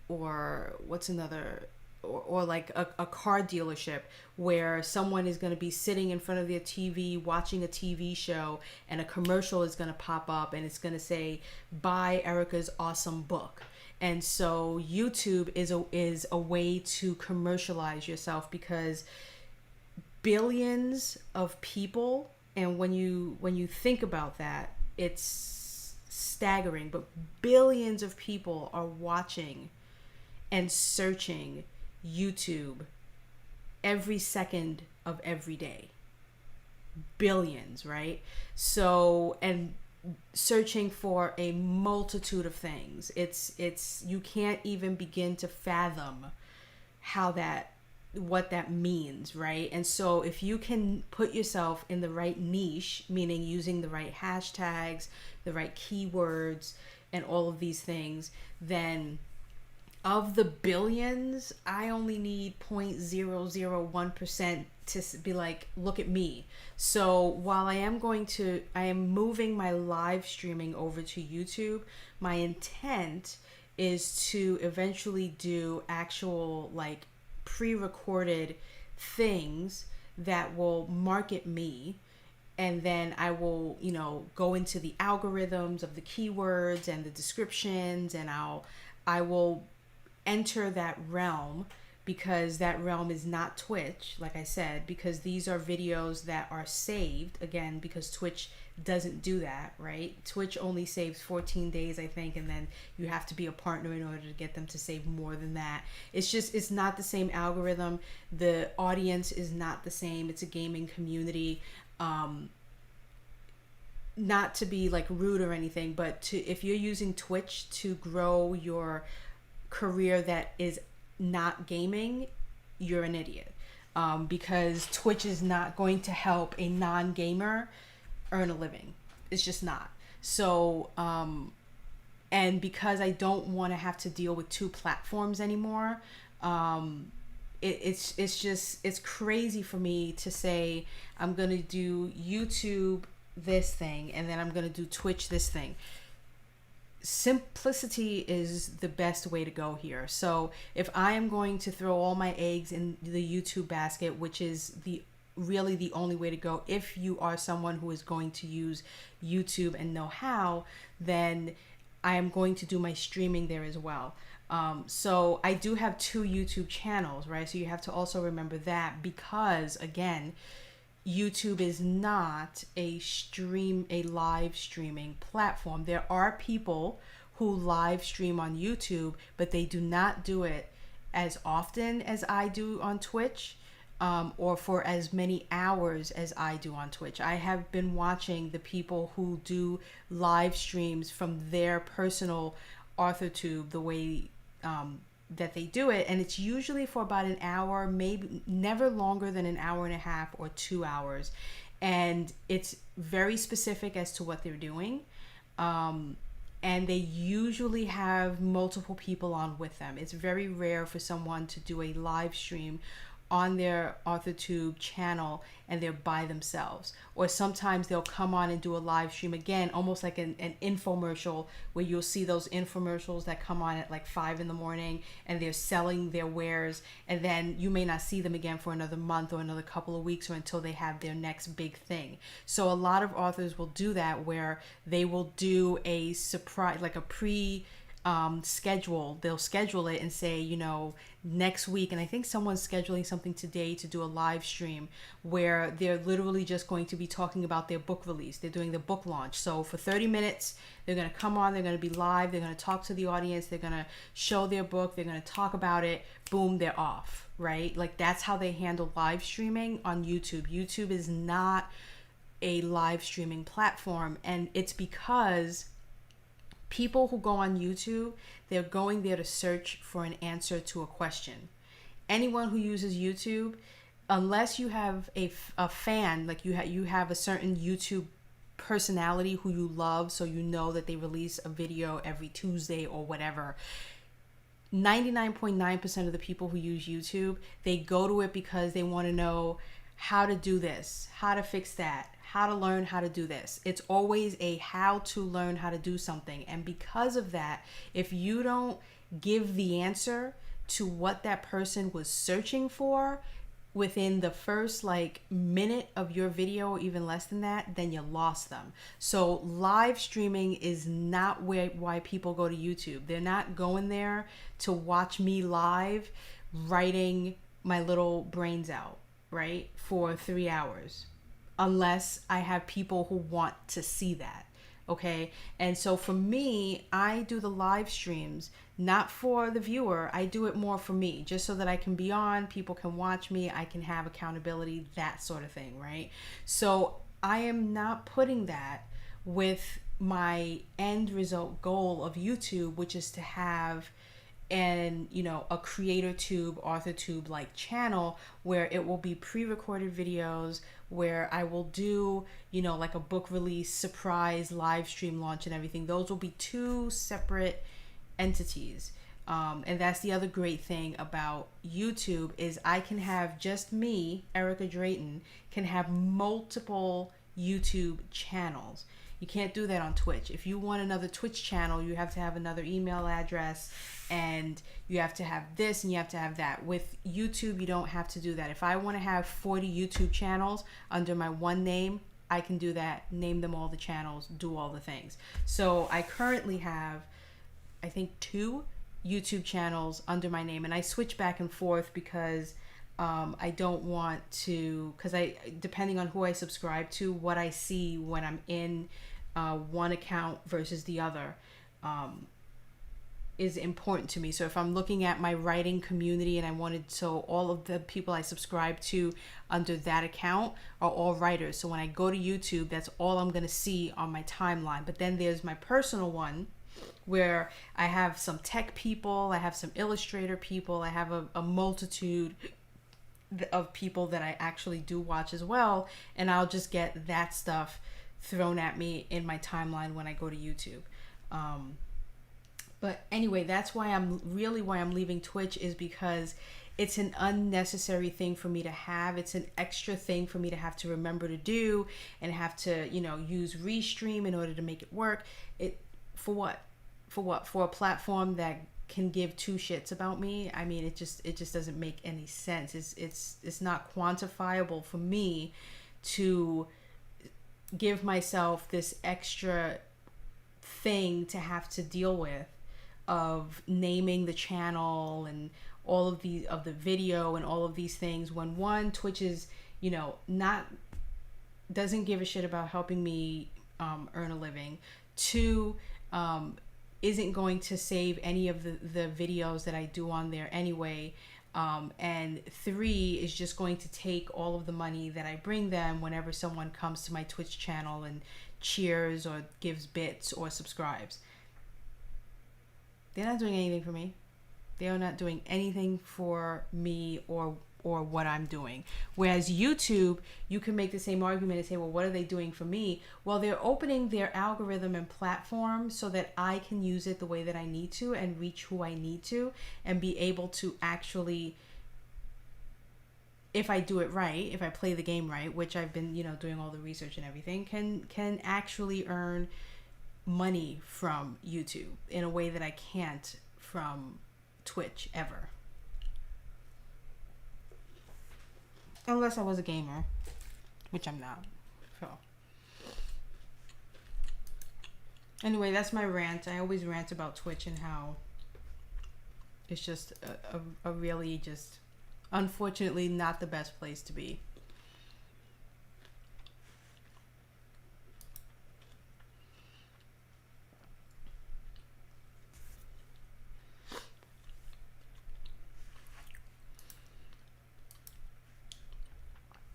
what's another, or like a car dealership where someone is going to be sitting in front of their TV watching a TV show, and a commercial is going to pop up and it's going to say, buy Erica's awesome book. And so YouTube is a way to commercialize yourself, because billions of people, and when you think about that, it's staggering, but billions of people are watching and searching YouTube every second of every day. Billions, right? So, and searching for a multitude of things. It's you can't even begin to fathom what that means, right? And so if you can put yourself in the right niche, meaning using the right hashtags, the right keywords, and all of these things, then of the billions, I only need 0.001% to be like, look at me. So while I am moving my live streaming over to YouTube, my intent is to eventually do actual like pre-recorded things that will market me, and then I will, go into the algorithms of the keywords and the descriptions, and I will enter that realm, because that realm is not Twitch, like I said, because these are videos that are saved, again, because Twitch doesn't do that, right? Twitch only saves 14 days, I think, and then you have to be a partner in order to get them to save more than that. It's not the same algorithm. The audience is not the same. It's a gaming community. Not to be like rude or anything, but if you're using Twitch to grow your career that is not gaming, you're an idiot, because Twitch is not going to help a non-gamer earn a living. It's just not. So and because I don't want to have to deal with two platforms anymore, it's crazy for me to say I'm gonna do YouTube this thing and then I'm gonna do Twitch this thing. Simplicity is the best way to go here. So if I am going to throw all my eggs in the YouTube basket, which is really the only way to go if you are someone who is going to use YouTube and know how, then I am going to do my streaming there as well. So I do have 2 YouTube channels, right? So you have to also remember that, because again, YouTube is not a live streaming platform. There are people who live stream on YouTube, but they do not do it as often as I do on Twitch, or for as many hours as I do on Twitch. I have been watching the people who do live streams from their personal ArthurTube, the way that they do it, and it's usually for about an hour, maybe never longer than an hour and a half or 2 hours, and it's very specific as to what they're doing. and they usually have multiple people on with them. It's very rare for someone to do a live stream on their AuthorTube channel and they're by themselves. Or sometimes they'll come on and do a live stream, again, almost like an infomercial, where you'll see those infomercials that come on at like 5 in the morning and they're selling their wares, and then you may not see them again for another month or another couple of weeks, or until they have their next big thing. So a lot of authors will do that, where they will do a surprise, like a schedule. They'll schedule it and say, you know, next week, and I think someone's scheduling something today to do a live stream where they're literally just going to be talking about their book release. They're doing the book launch. So for 30 minutes, they're going to come on, they're going to be live, they're going to talk to the audience, they're going to show their book, they're going to talk about it, boom, they're off, right? Like, that's how they handle live streaming on YouTube. YouTube is not a live streaming platform, and it's because people who go on YouTube, they're going there to search for an answer to a question. Anyone who uses YouTube, unless you have a fan, like you have a certain YouTube personality who you love, so you know that they release a video every Tuesday or whatever, 99.9% of the people who use YouTube, they go to it because they want to know how to do this, how to fix that, how to learn how to do this. It's always a how to learn how to do something. And because of that, if you don't give the answer to what that person was searching for within the first like minute of your video, or even less than that, then you lost them. So live streaming is not why people go to YouTube. They're not going there to watch me live writing my little brains out, right, for 3 hours. Unless I have people who want to see that, okay? And so for me, I do the live streams not for the viewer. I do it more for me, just so that I can be on, people can watch me, I can have accountability, that sort of thing, right? So I am not putting that with my end result goal of YouTube, which is to have a creator tube, author tube like channel where it will be pre-recorded videos, where I will do, like a book release, surprise, live stream launch and everything. Those will be two separate entities. And that's the other great thing about YouTube, is I can have just me, Erica Drayton, can have multiple YouTube channels. You can't do that on Twitch. If you want another Twitch channel, you have to have another email address, and you have to have this and you have to have that. With YouTube, you don't have to do that. If I want to have 40 YouTube channels under my one name, I can do that, name them all the channels, do all the things. So I currently have, I think, 2 YouTube channels under my name, and I switch back and forth because I don't want to, because depending on who I subscribe to, what I see when I'm in one account versus the other is important to me. So if I'm looking at my writing community and I wanted, so all of the people I subscribe to under that account are all writers. So when I go to YouTube, that's all I'm going to see on my timeline. But then there's my personal one, where I have some tech people, I have some illustrator people, I have a multitude of people that I actually do watch as well, and I'll just get that stuff thrown at me in my timeline when I go to YouTube. But anyway, that's why I'm leaving Twitch, is because it's an unnecessary thing for me to have. It's an extra thing for me to have to remember to do, and have to, use Restream in order to make it work. For what? For a platform that can give 2 shits about me? I mean, it just doesn't make any sense. It's not quantifiable for me to give myself this extra thing to have to deal with, of naming the channel and all of the video and all of these things, when one, Twitch is doesn't give a shit about helping me earn a living. 2, isn't going to save any of the videos that I do on there anyway. And 3 is just going to take all of the money that I bring them whenever someone comes to my Twitch channel and cheers or gives bits or subscribes. They're not doing anything for me. They are not doing anything for me or or what I'm doing. Whereas YouTube, you can make the same argument and say, well, what are they doing for me? Well, they're opening their algorithm and platform so that I can use it the way that I need to and reach who I need to and be able to actually, if I do it right, if I play the game right, which I've been, doing all the research and everything, can actually earn money from YouTube in a way that I can't from Twitch ever. Unless I was a gamer, which I'm not. So anyway, that's my rant. I always rant about Twitch and how it's just a really just, unfortunately, not the best place to be.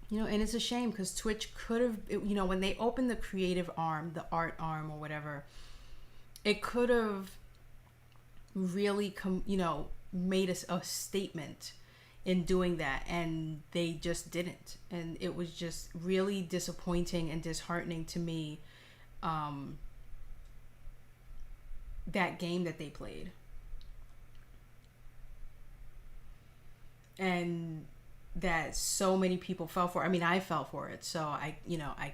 And it's a shame because Twitch could have, when they opened the creative arm, the art arm or whatever, it could have really made a statement in doing that, and they just didn't. And it was just really disappointing and disheartening to me, that game that they played. And that so many people fell for. I mean, I fell for it, so I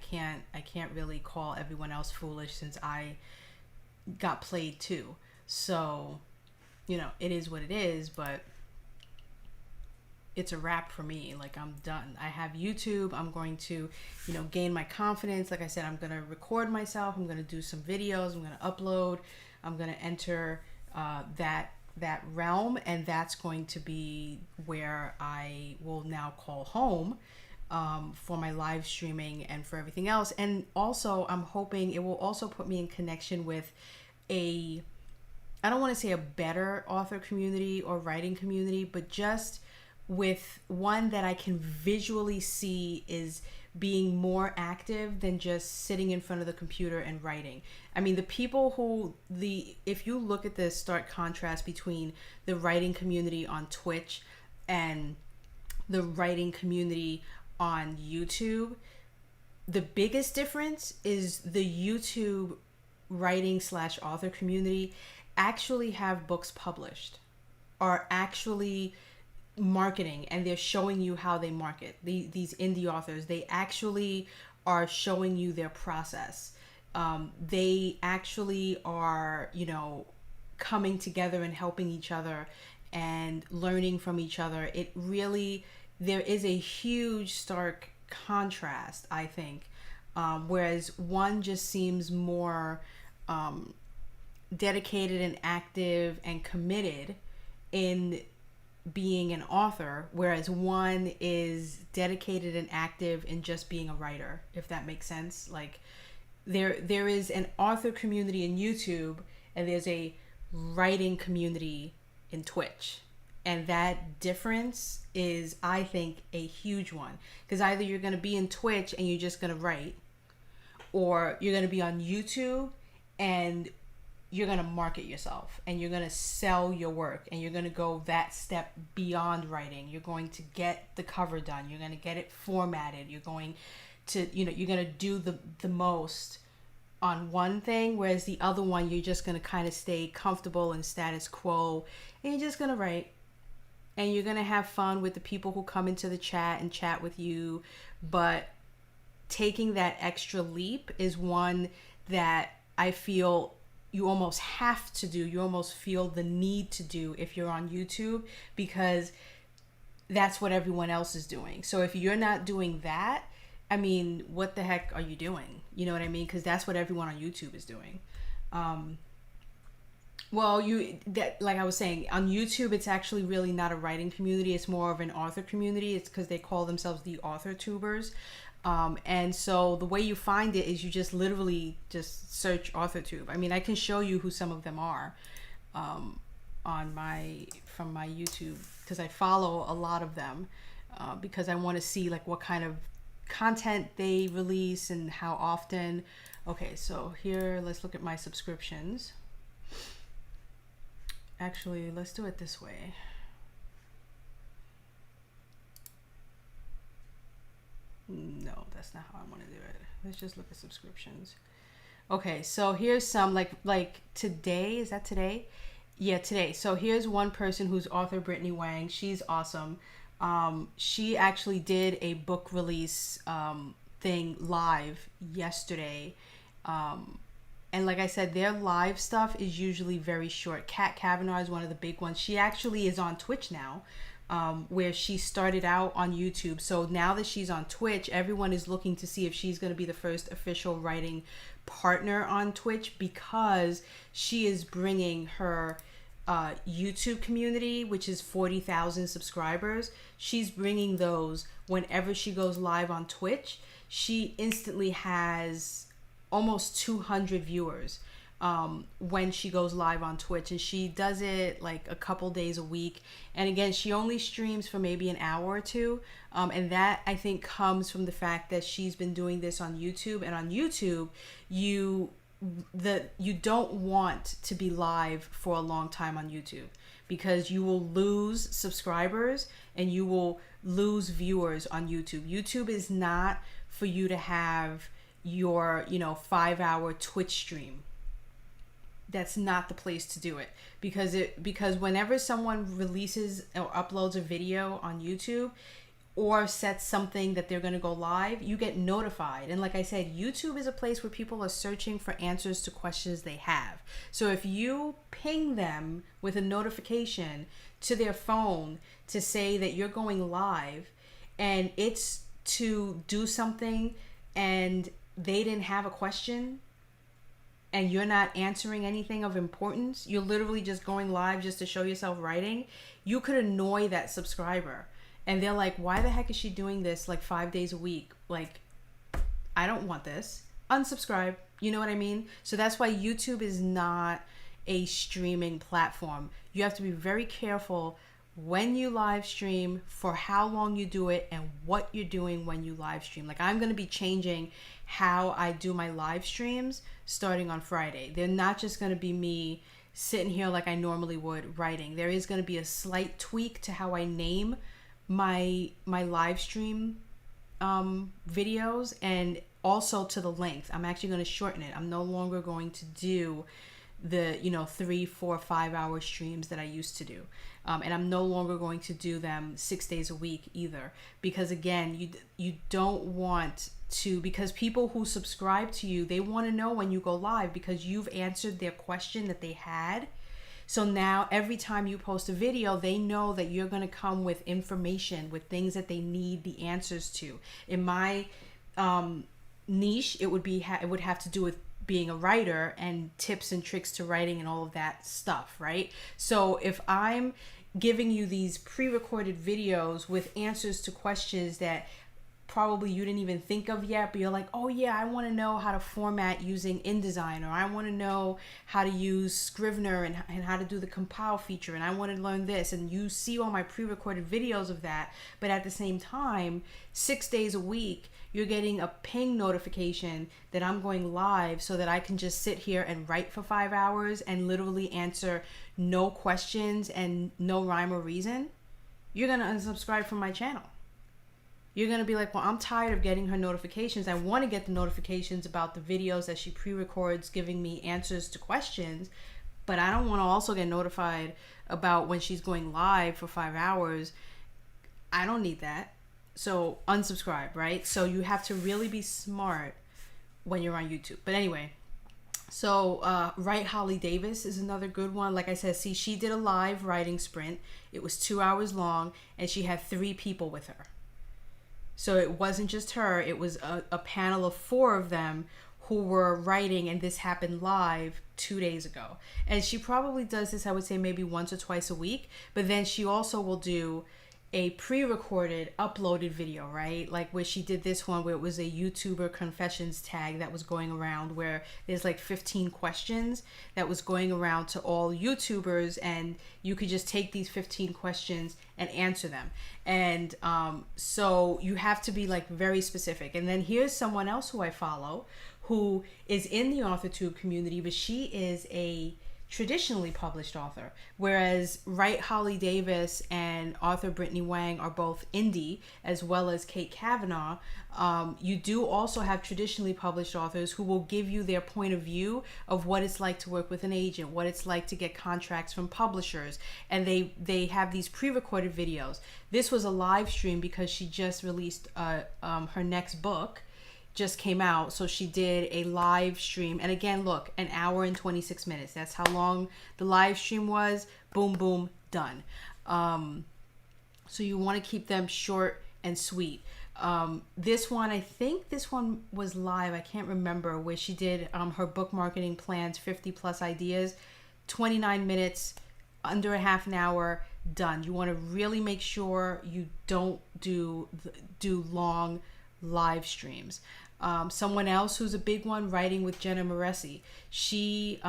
can't really call everyone else foolish since I got played too. So, it is what it is, but it's a wrap for me. Like, I'm done. I have YouTube. I'm going to, gain my confidence. Like I said, I'm going to record myself. I'm going to do some videos. I'm going to upload. I'm going to enter that realm, and that's going to be where I will now call home, for my live streaming and for everything else. And also, I'm hoping it will also put me in connection with I don't want to say a better author community or writing community, but just with one that I can visually see is being more active than just sitting in front of the computer and writing. I mean, the people if you look at the stark contrast between the writing community on Twitch and the writing community on YouTube, the biggest difference is the YouTube writing / author community actually have books published, are actually marketing, and they're showing you how they market. These indie authors, they actually are showing you their process. They actually are, coming together and helping each other and learning from each other. It really, there is a huge stark contrast, I think. Whereas one just seems more dedicated and active and committed in being an author, whereas one is dedicated and active in just being a writer, if that makes sense. Like, there is an author community in YouTube, and there's a writing community in Twitch, and that difference is, I think, a huge one, because either you're going to be in Twitch and you're just going to write, or you're going to be on YouTube and you're going to market yourself and you're going to sell your work, and you're going to go that step beyond writing. You're going to get the cover done. You're going to get it formatted. You're going to, you're going to do the most on one thing, whereas the other one, you're just going to kind of stay comfortable in status quo, and you're just going to write, and you're going to have fun with the people who come into the chat and chat with you. But taking that extra leap is one that I feel you almost have to do. You almost feel the need to do if you're on YouTube, because that's what everyone else is doing. So if you're not doing that, I mean, what the heck are you doing? You know what I mean? Because that's what everyone on YouTube is doing. Like I was saying, on YouTube, it's actually really not a writing community. It's more of an author community. It's because they call themselves the author tubers. And so the way you find it is you just literally just search AuthorTube. I mean, I can show you who some of them are, from my YouTube, because I follow a lot of them, because I want to see like what kind of content they release and how often. Okay, so here, let's look at my subscriptions. Actually, let's do it this way. No, that's not how I want to do it. Let's just look at subscriptions. Okay, so here's some like today. Is that today? Yeah, today. So here's one person who's author Brittany Wang. She's awesome. She actually did a book release thing live yesterday. And like I said, their live stuff is usually very short. Kat Kavanaugh is one of the big ones. She actually is on Twitch now, where she started out on YouTube. So now that she's on Twitch, everyone is looking to see if she's going to be the first official writing partner on Twitch, because she is bringing her YouTube community, which is 40,000 subscribers. She's bringing those whenever she goes live on Twitch. She instantly has almost 200 viewers when she goes live on Twitch, and she does it like a couple days a week. And again, she only streams for maybe an hour or two, and that I think comes from the fact that she's been doing this on YouTube. And on YouTube, you don't want to be live for a long time on YouTube, because you will lose subscribers and you will lose viewers on YouTube. YouTube is not for you to have your 5-hour Twitch stream. That's not the place to do it, because whenever someone releases or uploads a video on YouTube or sets something that they're going to go live, you get notified. And like I said, YouTube is a place where people are searching for answers to questions they have. So if you ping them with a notification to their phone to say that you're going live, and it's to do something and they didn't have a question, and you're not answering anything of importance, you're literally just going live just to show yourself writing, you could annoy that subscriber. And they're like, why the heck is she doing this like 5 days a week? Like, I don't want this. Unsubscribe. You know what I mean? So that's why YouTube is not a streaming platform. You have to be very careful when you live stream, for how long you do it, and what you're doing when you live stream. Like, I'm going to be changing how I do my live streams starting on Friday. They're not just going to be me sitting here like I normally would writing. There is going to be a slight tweak to how I name my live stream videos, and also to the length. I'm actually going to shorten it. I'm no longer going to do the 3, 4, 5 hour streams that I used to do, and I'm no longer going to do them 6 days a week either, because again, you don't want to, because people who subscribe to you, they want to know when you go live, because you've answered their question that they had. So now every time you post a video, they know that you're going to come with information, with things that they need the answers to. In my niche, it would have to do with being a writer and tips and tricks to writing and all of that stuff, right? So if I'm giving you these pre-recorded videos with answers to questions that probably you didn't even think of yet, but you're like, oh yeah, I want to know how to format using InDesign, or I want to know how to use Scrivener and how to do the compile feature, and I want to learn this, and you see all my pre-recorded videos of that, but at the same time, 6 days a week, you're getting a ping notification that I'm going live, so that I can just sit here and write for 5 hours and literally answer no questions and no rhyme or reason. You're going to unsubscribe from my channel. You're going to be like, well, I'm tired of getting her notifications. I want to get the notifications about the videos that she pre-records giving me answers to questions, but I don't want to also get notified about when she's going live for 5 hours. I don't need that. So unsubscribe, right? So you have to really be smart when you're on YouTube. But anyway, so Write Holly Davis is another good one. Like I said, see, she did a live writing sprint. It was 2 hours long, and she had 3 people with her. So it wasn't just her, it was a panel of 4 of them who were writing, and this happened live 2 days ago. And she probably does this, I would say, maybe once or twice a week, but then she also will do a pre-recorded, uploaded video, right? Like where she did this one where it was a YouTuber confessions tag that was going around, where there's like 15 questions that was going around to all YouTubers, and you could just take these 15 questions and answer them. And so you have to be like very specific. And then here's someone else who I follow who is in the AuthorTube community, but she is a traditionally published author, whereas Wright Holly Davis and author Brittany Wang are both indie, as well as Kate Kavanaugh. You do also have traditionally published authors who will give you their point of view of what it's like to work with an agent, what it's like to get contracts from publishers, and they have these pre-recorded videos. This was a live stream because she just released her next book, just came out, so she did a live stream. And again, look, an hour and 26 minutes, that's how long the live stream was. Boom boom, done. So you want to keep them short and sweet. This one, I think this one was live, I can't remember, where she did her book marketing plans, 50 plus ideas, 29 minutes, under a half an hour, done. You want to really make sure you don't do long live streams. Someone else who's a big one, Writing with Jenna Moresi. She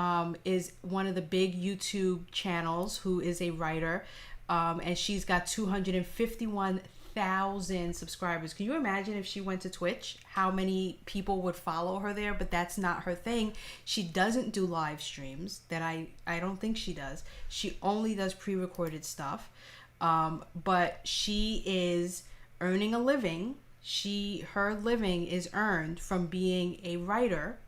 is one of the big YouTube channels who is a writer, and she's got 251,000 subscribers. Can you imagine if she went to Twitch, how many people would follow her there? But that's not her thing. She doesn't do live streams. That I don't think she does. She only does pre-recorded stuff. But she is earning a living. Her living is earned from being a writer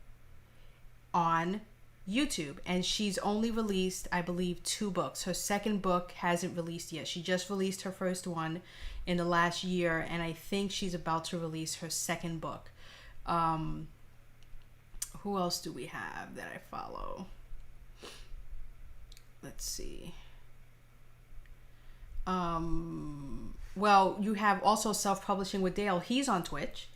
on YouTube, and she's only released, I believe, 2 books. Her second book hasn't released yet. She just released her first one in the last year, and I think she's about to release her second book. Who else do we have that I follow? Let's see. Well, you have also Self-Publishing with Dale. He's on Twitch.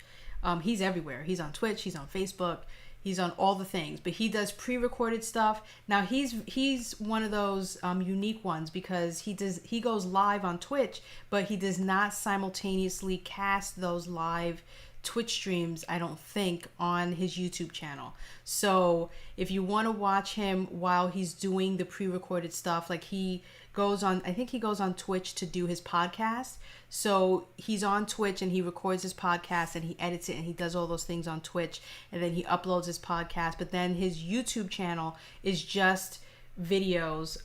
He's everywhere. He's on Twitch. He's on Facebook. He's on all the things. But he does pre-recorded stuff. Now, he's one of those unique ones because he goes live on Twitch, but he does not simultaneously cast those live Twitch streams, I don't think, on his YouTube channel. So if you want to watch him while he's doing the pre-recorded stuff, like he goes on, I think he goes on Twitch to do his podcast. So he's on Twitch and he records his podcast and he edits it and he does all those things on Twitch, and then he uploads his podcast. But then his YouTube channel is just videos.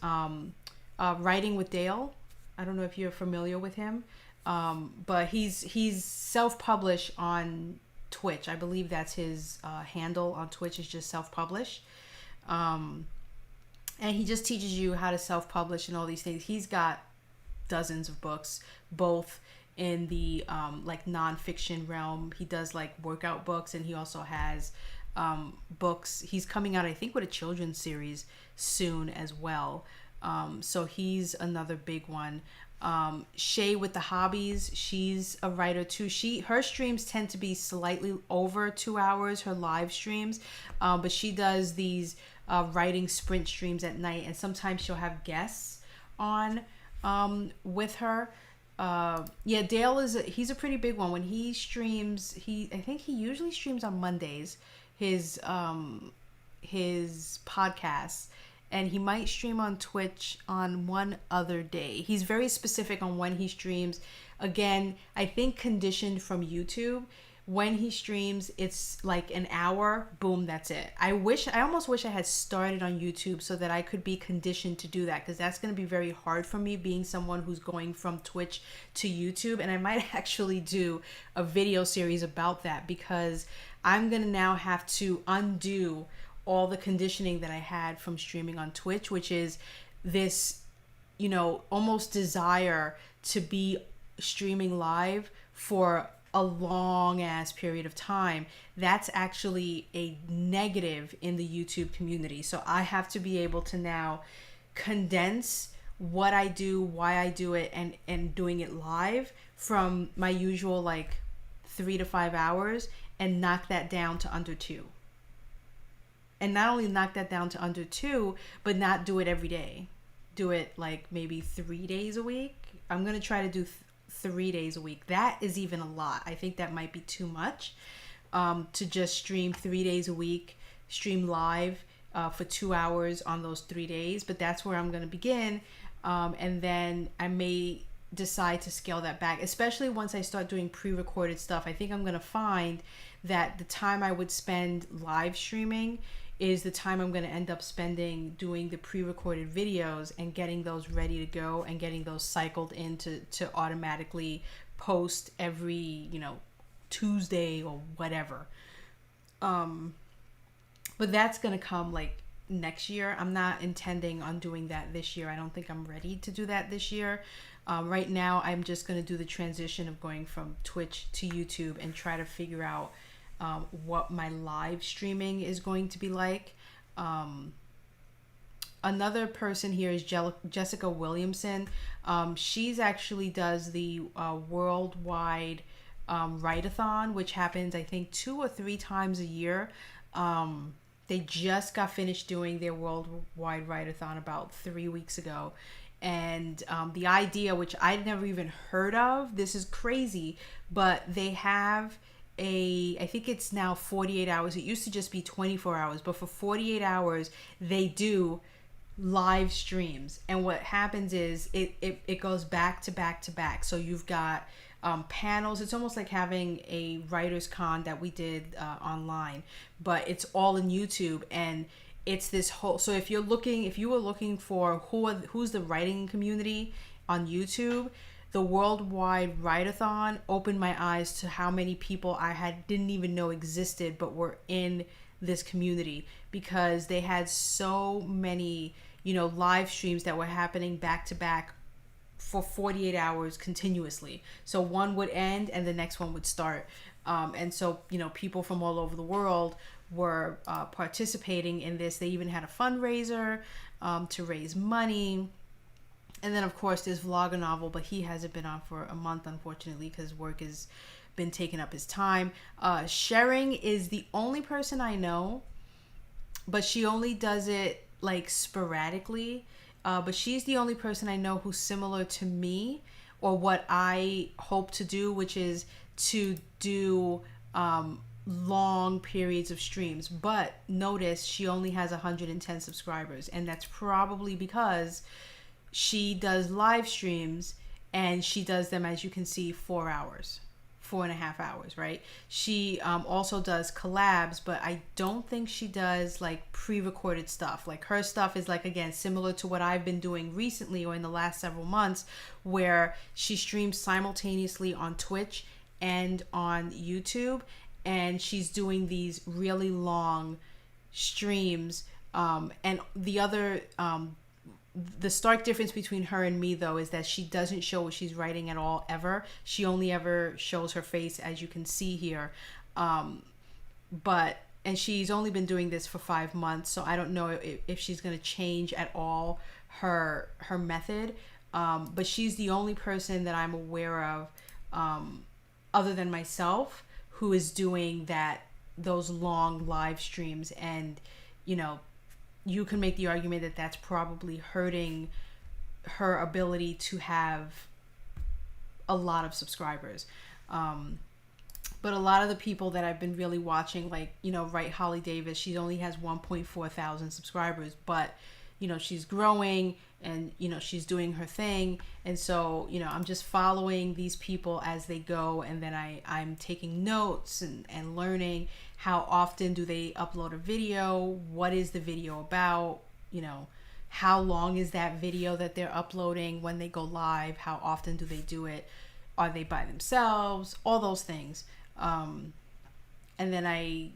Writing with Dale, I don't know if you're familiar with him, but he's self-published on Twitch. I believe that's his handle on Twitch, is just self-publish. And he just teaches you how to self-publish and all these things. He's got dozens of books, both in the like nonfiction realm. He does like workout books, and he also has books. He's coming out, I think, with a children's series soon as well. So he's another big one. Shay with the Hobbies, she's a writer too. Her streams tend to be slightly over 2 hours, her live streams, but she does these writing sprint streams at night, and sometimes she'll have guests on with her. Yeah, Dale he's a pretty big one. When he streams, I think he usually streams on Mondays, his podcasts, and he might stream on Twitch on one other day. He's very specific on when he streams. Again, I think conditioned from YouTube. When he streams, it's like an hour, boom, that's it. I almost wish I had started on YouTube so that I could be conditioned to do that, because that's going to be very hard for me, being someone who's going from Twitch to YouTube. And I might actually do a video series about that, because I'm going to now have to undo all the conditioning that I had from streaming on Twitch, which is this, almost desire to be streaming live for a long ass period of time. That's actually a negative in the YouTube community. So I have to be able to now condense what I do, why I do it, and doing it live from my usual like 3 to 5 hours, and knock that down to under 2. And not only knock that down to under 2, but not do it every day. Do it like maybe 3 days a week. I'm going to try to do 3 days a week. That is even a lot. I think that might be too much to just stream 3 days a week, stream live for 2 hours on those 3 days. But that's where I'm going to begin. And then I may decide to scale that back, especially once I start doing pre-recorded stuff. I think I'm going to find that the time I would spend live streaming is the time I'm going to end up spending doing the pre-recorded videos and getting those ready to go and getting those cycled in to automatically post every, Tuesday or whatever. But that's going to come like next year. I'm not intending on doing that this year. I don't think I'm ready to do that this year. Right now, I'm just going to do the transition of going from Twitch to YouTube and try to figure out what my live streaming is going to be like. Another person here is Jessica Williamson. She's actually does the worldwide write-a-thon, which happens, I think, 2 or 3 times a year. They just got finished doing their worldwide write-a-thon about 3 weeks ago. And the idea, which I'd never even heard of, this is crazy, but they have I think it's now 48 hours. It used to just be 24 hours, but for 48 hours, they do live streams. And what happens is it goes back to back to back. So you've got panels. It's almost like having a writer's con that we did online, but it's all in YouTube. And it's this whole, so if you were looking for who's the writing community on YouTube, the worldwide write-a-thon opened my eyes to how many people didn't even know existed but were in this community, because they had so many live streams that were happening back to back for 48 hours continuously. So one would end and the next one would start, and so people from all over the world were participating in this. They even had a fundraiser to raise money. And then, of course, there's Vlogger Novel, but he hasn't been on for a month, unfortunately, because work has been taking up his time. Sharing is the only person I know, but she only does it like sporadically. But she's the only person I know who's similar to me, or what I hope to do, which is to do long periods of streams. But notice she only has 110 subscribers, and that's probably because she does live streams, and she does them, as you can see, 4.5 hours, right? She also does collabs, but I don't think she does like pre-recorded stuff. Like her stuff is like, again, similar to what I've been doing recently or in the last several months, where she streams simultaneously on Twitch and on YouTube, and she's doing these really long streams. And the stark difference between her and me, though, is that she doesn't show what she's writing at all, ever. She only ever shows her face, as you can see here. And she's only been doing this for 5 months, so I don't know if she's going to change at all her method. But she's the only person that I'm aware of, other than myself, who is doing those long live streams. And, you can make the argument that that's probably hurting her ability to have a lot of subscribers. But a lot of the people that I've been really watching, like, Right Holly Davis, she only has 1.4 thousand subscribers, but, she's growing and, she's doing her thing. And so, I'm just following these people as they go. And then I'm taking notes and learning how often do they upload a video? What is the video about? How long is that video that they're uploading when they go live? How often do they do it? Are they by themselves? All those things. And then I,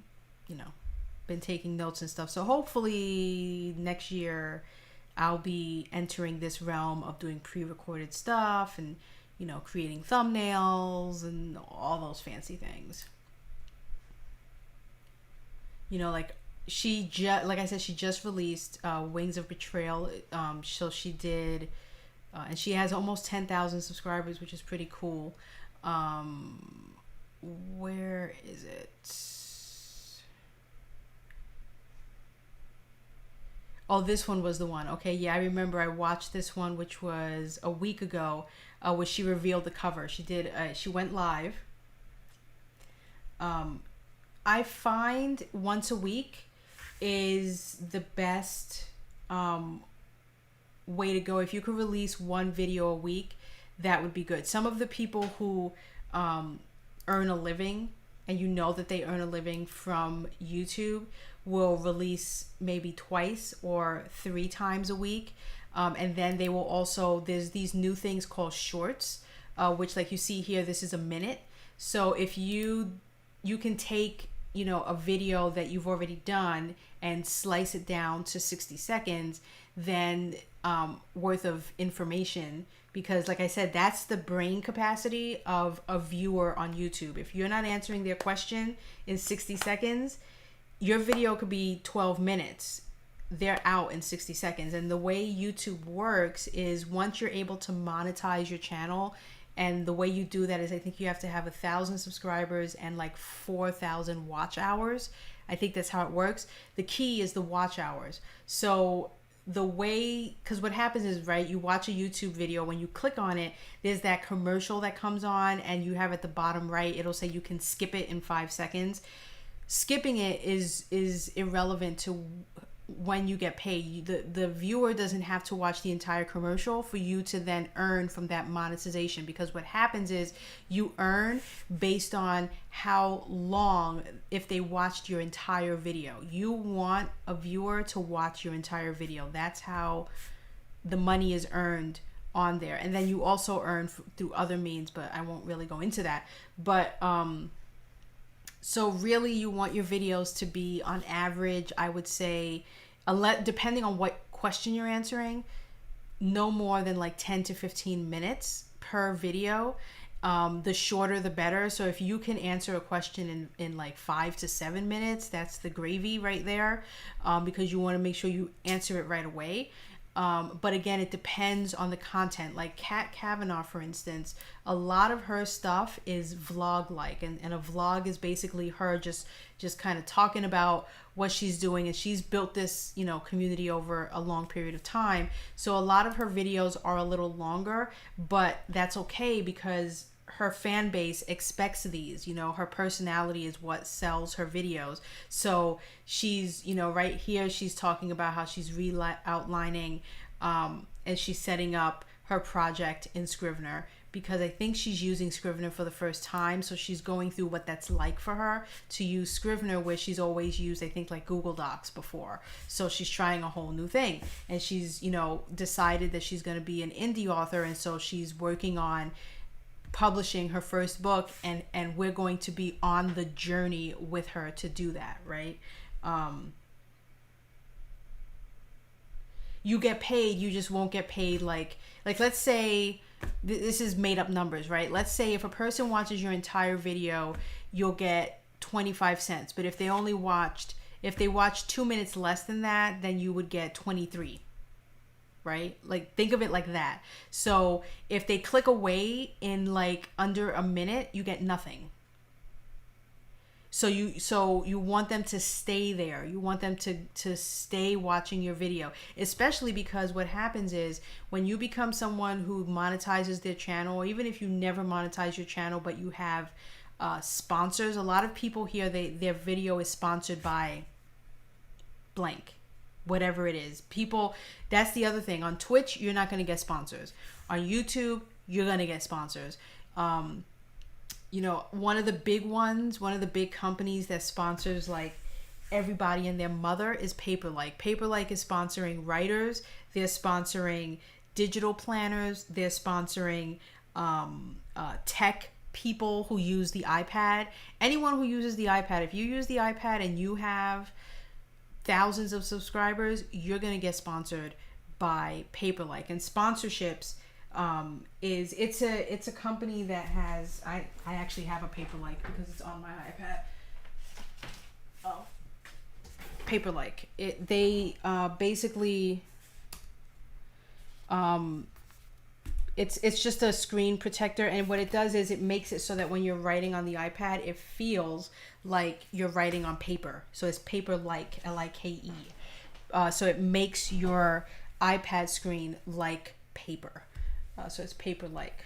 been taking notes and stuff. So hopefully next year I'll be entering this realm of doing pre-recorded stuff and, creating thumbnails and all those fancy things. Like like I said, she just released Wings of Betrayal. So she did, and she has almost 10,000 subscribers, which is pretty cool. Where is it? Oh, this one was the one. Okay, yeah, I remember I watched this one, which was a week ago, where she revealed the cover. She went live. I find once a week is the best way to go. If you could release one video a week, that would be good. Some of the people who earn a living, and that they earn a living from YouTube, will release maybe twice or 3 times a week. And then they will also, there's these new things called shorts, which like you see here, this is a minute. So if you can take, you know, a video that you've already done and slice it down to 60 seconds, then worth of information, because like I said, that's the brain capacity of a viewer on YouTube. If you're not answering their question in 60 seconds, your video could be 12 minutes. They're out in 60 seconds. And the way YouTube works is once you're able to monetize your channel, and the way you do that is I think you have to have 1,000 subscribers and like 4,000 watch hours. I think that's how it works. The key is the watch hours. So the way, because what happens is, right, you watch a YouTube video, when you click on it, there's that commercial that comes on, and you have at the bottom right, it'll say you can skip it in 5 seconds. Skipping it is irrelevant to when you get paid. The viewer doesn't have to watch the entire commercial for you to then earn from that monetization, because what happens is you earn based on how long, if they watched your entire video. You want a viewer to watch your entire video. That's how the money is earned on there. And then you also earn through other means, but I won't really go into that. But so really you want your videos to be on average, I would say, depending on what question you're answering, no more than like 10 to 15 minutes per video. The shorter the better. So if you can answer a question in like 5 to 7 minutes, that's the gravy right there, because you want to make sure you answer it right away. But again, it depends on the content. Like Kat Kavanaugh, for instance, a lot of her stuff is vlog-like, and a vlog is basically her just kind of talking about what she's doing, and she's built this, you know, community over a long period of time. So a lot of her videos are a little longer, but that's okay because her fan base expects these. You know, her personality is what sells her videos. So she's, you know, right here she's talking about how she's outlining and she's setting up her project in Scrivener, because I think she's using Scrivener for the first time. So she's going through what that's like for her to use Scrivener, where she's always used, I think, like Google Docs before. So she's trying a whole new thing, and she's, you know, decided that she's going to be an indie author, and so she's working on publishing her first book, and we're going to be on the journey with her to do that, right? You get paid, you just won't get paid like let's say, this is made up numbers, right? Let's say if a person watches your entire video, you'll get 25 cents. But if they watched 2 minutes less than that, then you would get 23. Right? Like, think of it like that. So if they click away in like under a minute, you get nothing. So you want them to stay there. You want them to stay watching your video, especially because what happens is when you become someone who monetizes their channel, or even if you never monetize your channel, but you have sponsors. A lot of people here, their video is sponsored by blank. Whatever it is. People, that's the other thing. On Twitch, you're not going to get sponsors. On YouTube, you're going to get sponsors. You know, one of the big companies that sponsors like everybody and their mother is Paperlike. Paperlike is sponsoring writers. They're sponsoring digital planners. They're sponsoring tech people who use the iPad. Anyone who uses the iPad, if you use the iPad and you have thousands of subscribers, you're going to get sponsored by Paperlike. And sponsorships it's a company that has, I actually have a Paperlike because it's on my iPad. Oh, Paperlike. They basically it's just a screen protector, and what it does is it makes it so that when you're writing on the iPad, it feels like you're writing on paper. So it's Paperlike, Like. So it makes your iPad screen like paper. So it's Paperlike.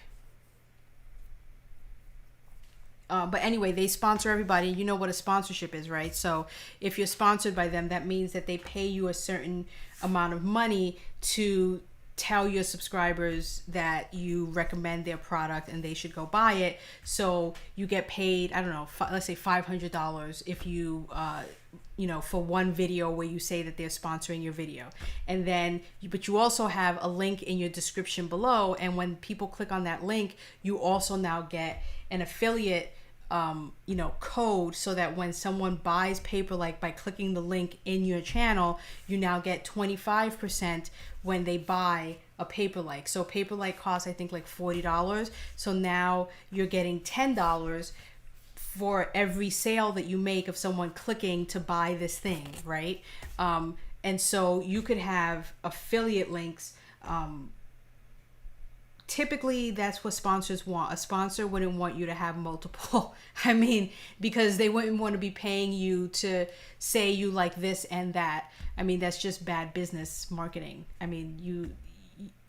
But anyway, they sponsor everybody. You know what a sponsorship is, right? So if you're sponsored by them, that means that they pay you a certain amount of money to tell your subscribers that you recommend their product and they should go buy it. So you get paid, I don't know, let's say $500 if you you know, for one video where you say that they're sponsoring your video. And then, but you also have a link in your description below. And when people click on that link, you also now get an affiliate, you know, code, so that when someone buys Paperlike by clicking the link in your channel, you now get 25% when they buy a Paperlike. So Paperlike costs, I think, like $40. So now you're getting $10 for every sale that you make of someone clicking to buy this thing, right? And so you could have affiliate links. Typically, that's what sponsors want. A sponsor wouldn't want you to have multiple. I mean, because they wouldn't want to be paying you to say you like this and that. I mean, that's just bad business marketing. I mean,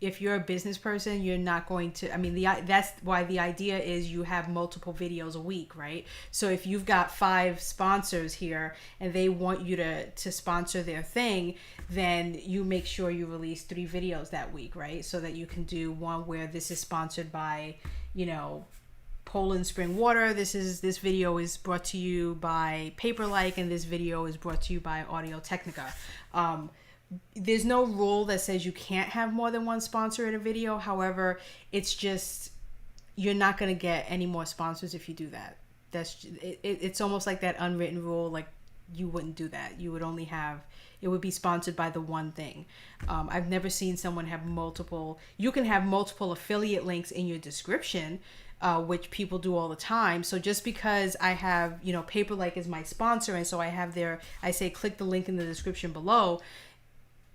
if you're a business person, you're not going to, I mean, that's why the idea is you have multiple videos a week, right? So if you've got 5 sponsors here and they want you to sponsor their thing, then you make sure you release 3 videos that week, right? So that you can do one where this is sponsored by, you know, Poland Spring Water. This video is brought to you by Paperlike, and this video is brought to you by Audio Technica. There's no rule that says you can't have more than one sponsor in a video. However, it's just, you're not going to get any more sponsors if you do that. It's almost like that unwritten rule. Like, you wouldn't do that. You would only have, it would be sponsored by the one thing. I've never seen someone have multiple. You can have multiple affiliate links in your description, which people do all the time. So just because I have, you know, Paperlike is my sponsor, and so I say click the link in the description below,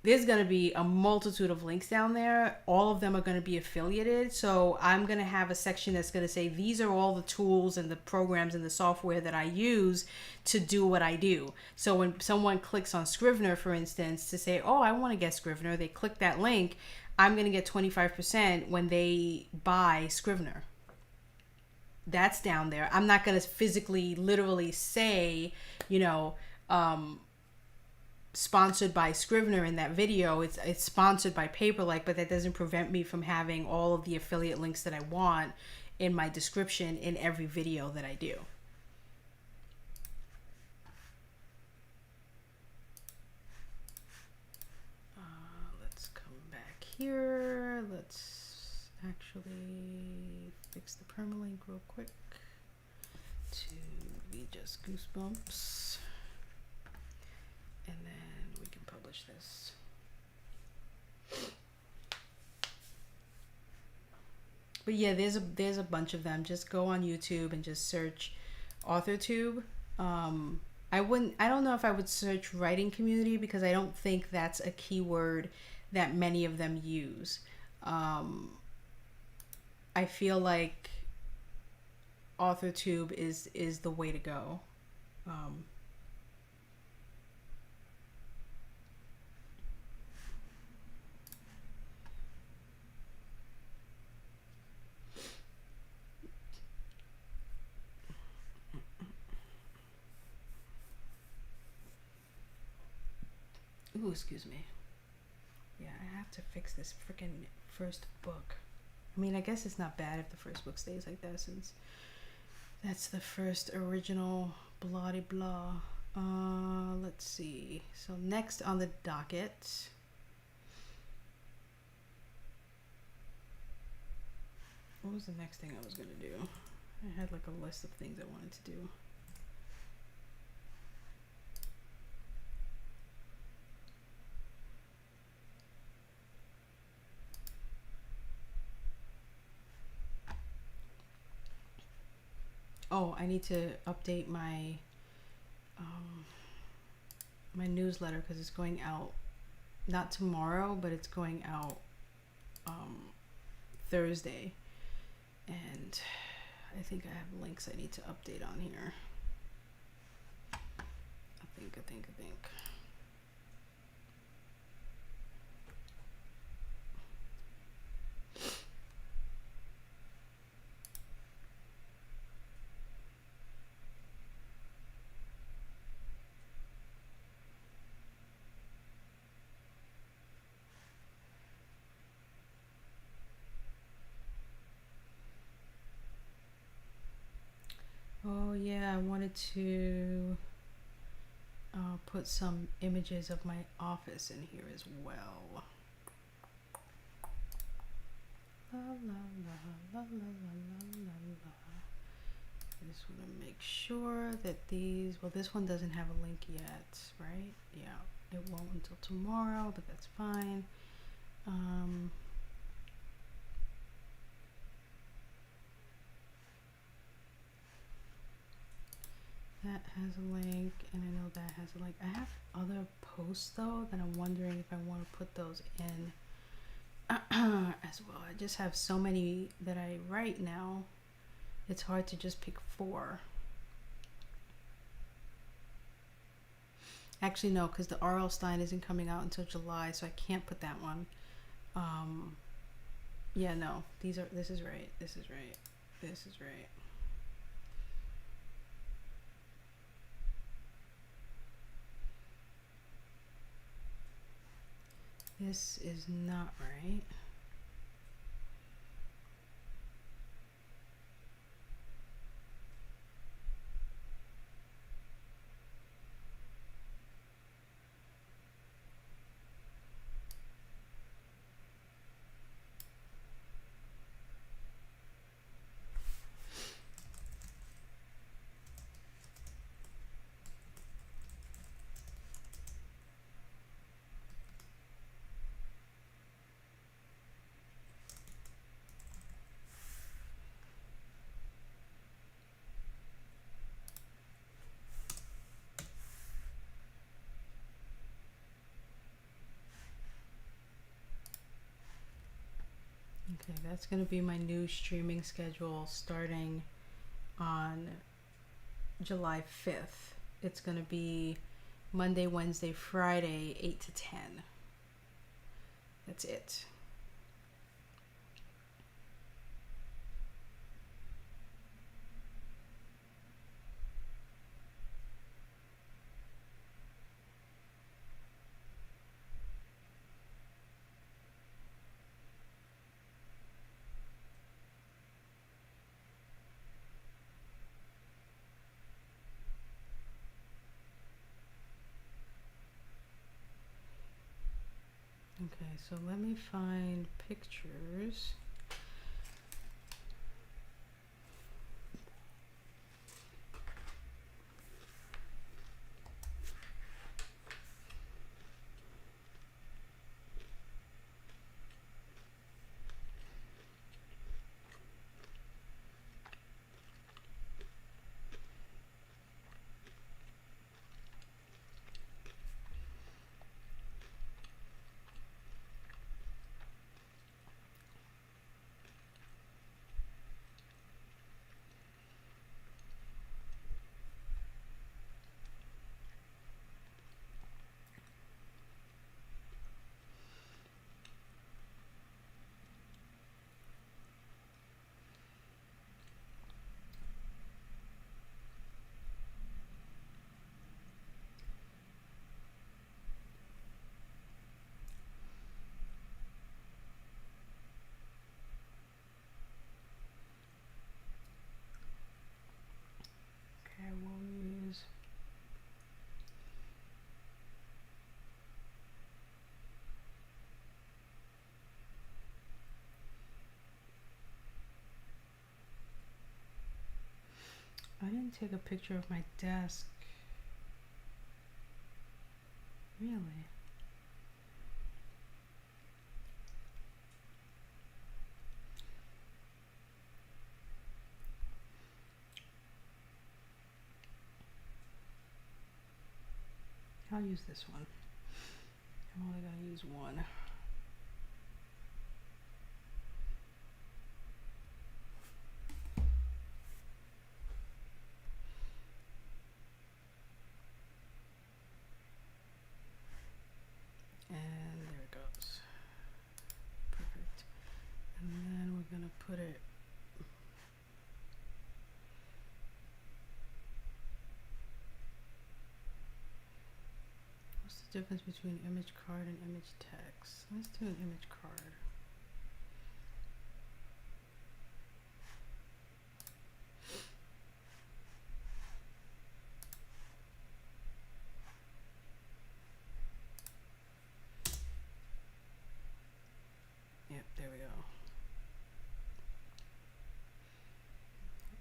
there's going to be a multitude of links down there. All of them are going to be affiliated. So I'm going to have a section that's going to say, these are all the tools and the programs and the software that I use to do what I do. So when someone clicks on Scrivener, for instance, to say, oh, I want to get Scrivener, they click that link, I'm going to get 25% when they buy Scrivener. That's down there. I'm not going to physically, literally say, you know, sponsored by Scrivener in that video. It's sponsored by Paperlike, but that doesn't prevent me from having all of the affiliate links that I want in my description in every video that I do. Let's come back here. Let's actually fix the permalink real quick to be just Goosebumps. And then we can publish this. But yeah, there's a bunch of them. Just go on YouTube and just search AuthorTube. I don't know if I would search writing community, because I don't think that's a keyword that many of them use. I feel like AuthorTube is the way to go. Ooh, excuse me. Yeah, I have to fix this freaking first book. I mean, I guess it's not bad if the first book stays like that, since that's the first original blah de blah. Let's see. So next on the docket, what was the next thing I was gonna do? I had like a list of things I wanted to do. Oh, I need to update my my newsletter, because it's going out not tomorrow, but it's going out Thursday, and I think I have links I need to update on here. I think. Oh yeah, I wanted to I'll put some images of my office in here as well. La la la la la la la la. I just want to make sure that these, well, this one doesn't have a link yet, right? Yeah, it won't until tomorrow, but that's fine. That has a link, and I know that has a link. I have other posts though that I'm wondering if I want to put those in as well. I just have so many that I write now. It's hard to just pick 4. Actually, no, because the R.L. Stine isn't coming out until July, so I can't put that one. Yeah, no, this is right, this is right, this is right. This is not right. Okay, that's going to be my new streaming schedule starting on July 5th. It's going to be Monday, Wednesday, Friday, 8 to 10. That's it. Okay, so let me find pictures. Okay, we'll use I didn't take a picture of my desk. Really? I'll use this one. I'm only going to use one. And there it goes. Perfect. And then we're going to put it the difference between image card and image text. Let's do an image card. Yep, there we go.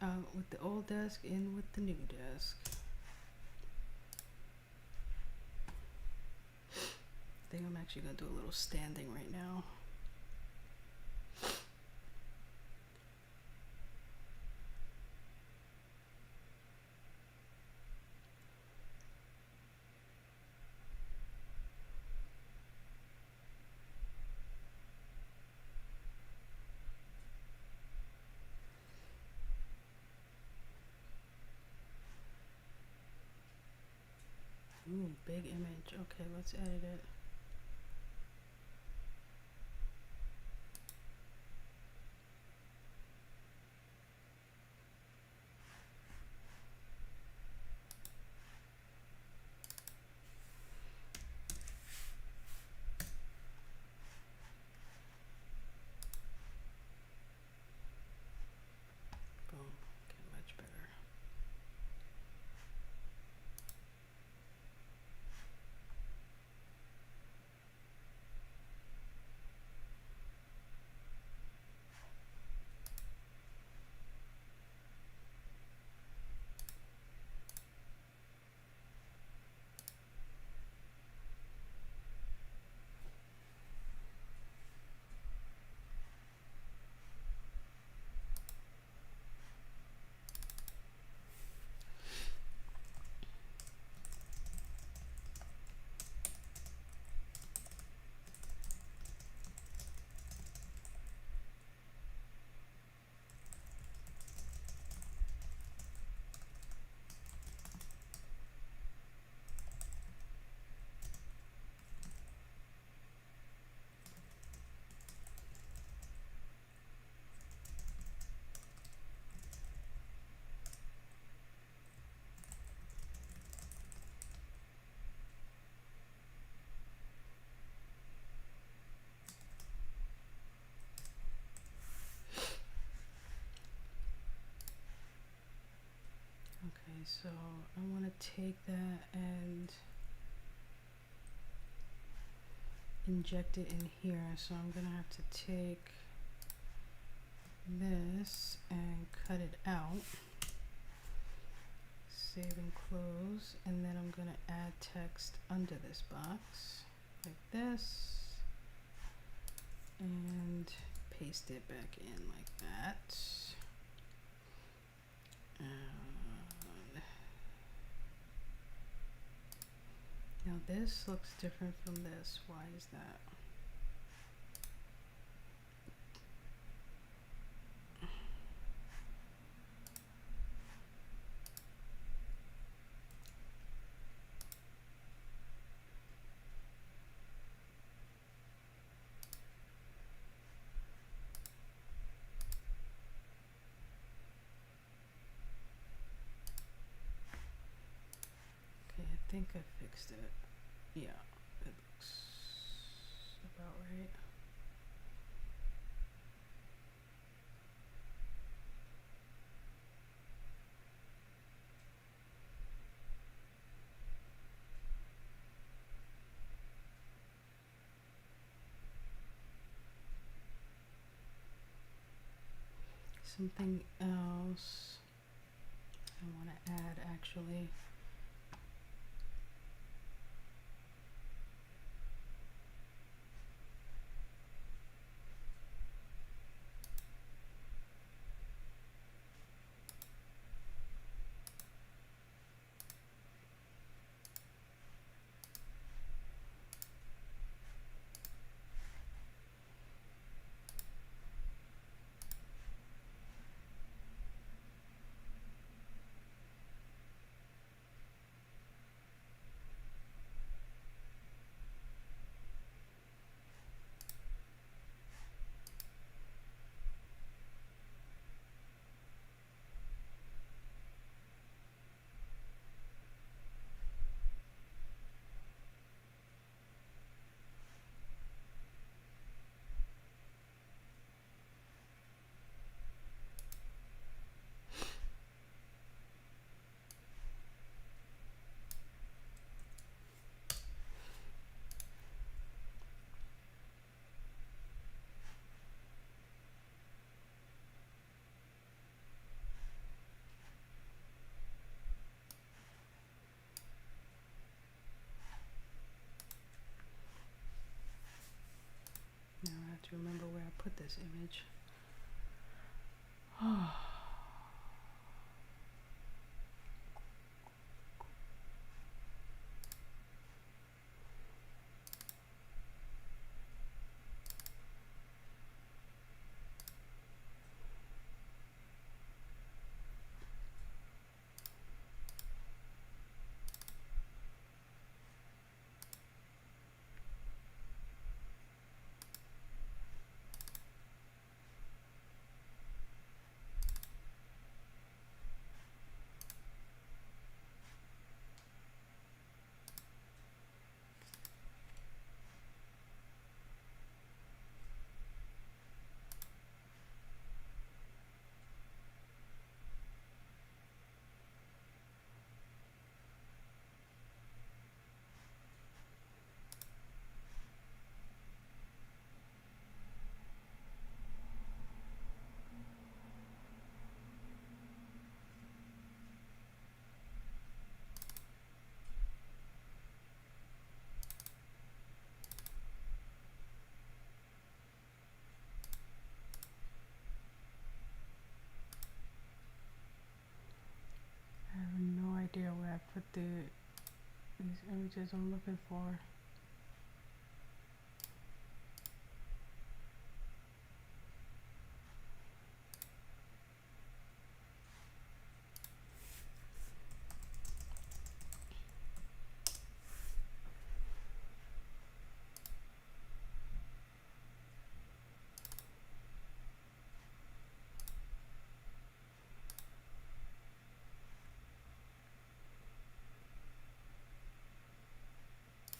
Out with the old desk, in with the new desk. I think I'm actually gonna do a little standing right now. Ooh, big image. Okay, let's edit it. Boom. Okay, much better. Okay, so I want to take that and inject it in here. So I'm gonna have to take this and cut it out. Save and close, and then I'm gonna add text under this box like this and paste it back in like that. And now this looks different from this. Why is that? Okay, I think I fixed it. Yeah, it looks about right. Something else I want to add actually. to remember where I put this image. I have no idea where I put these images I'm looking for.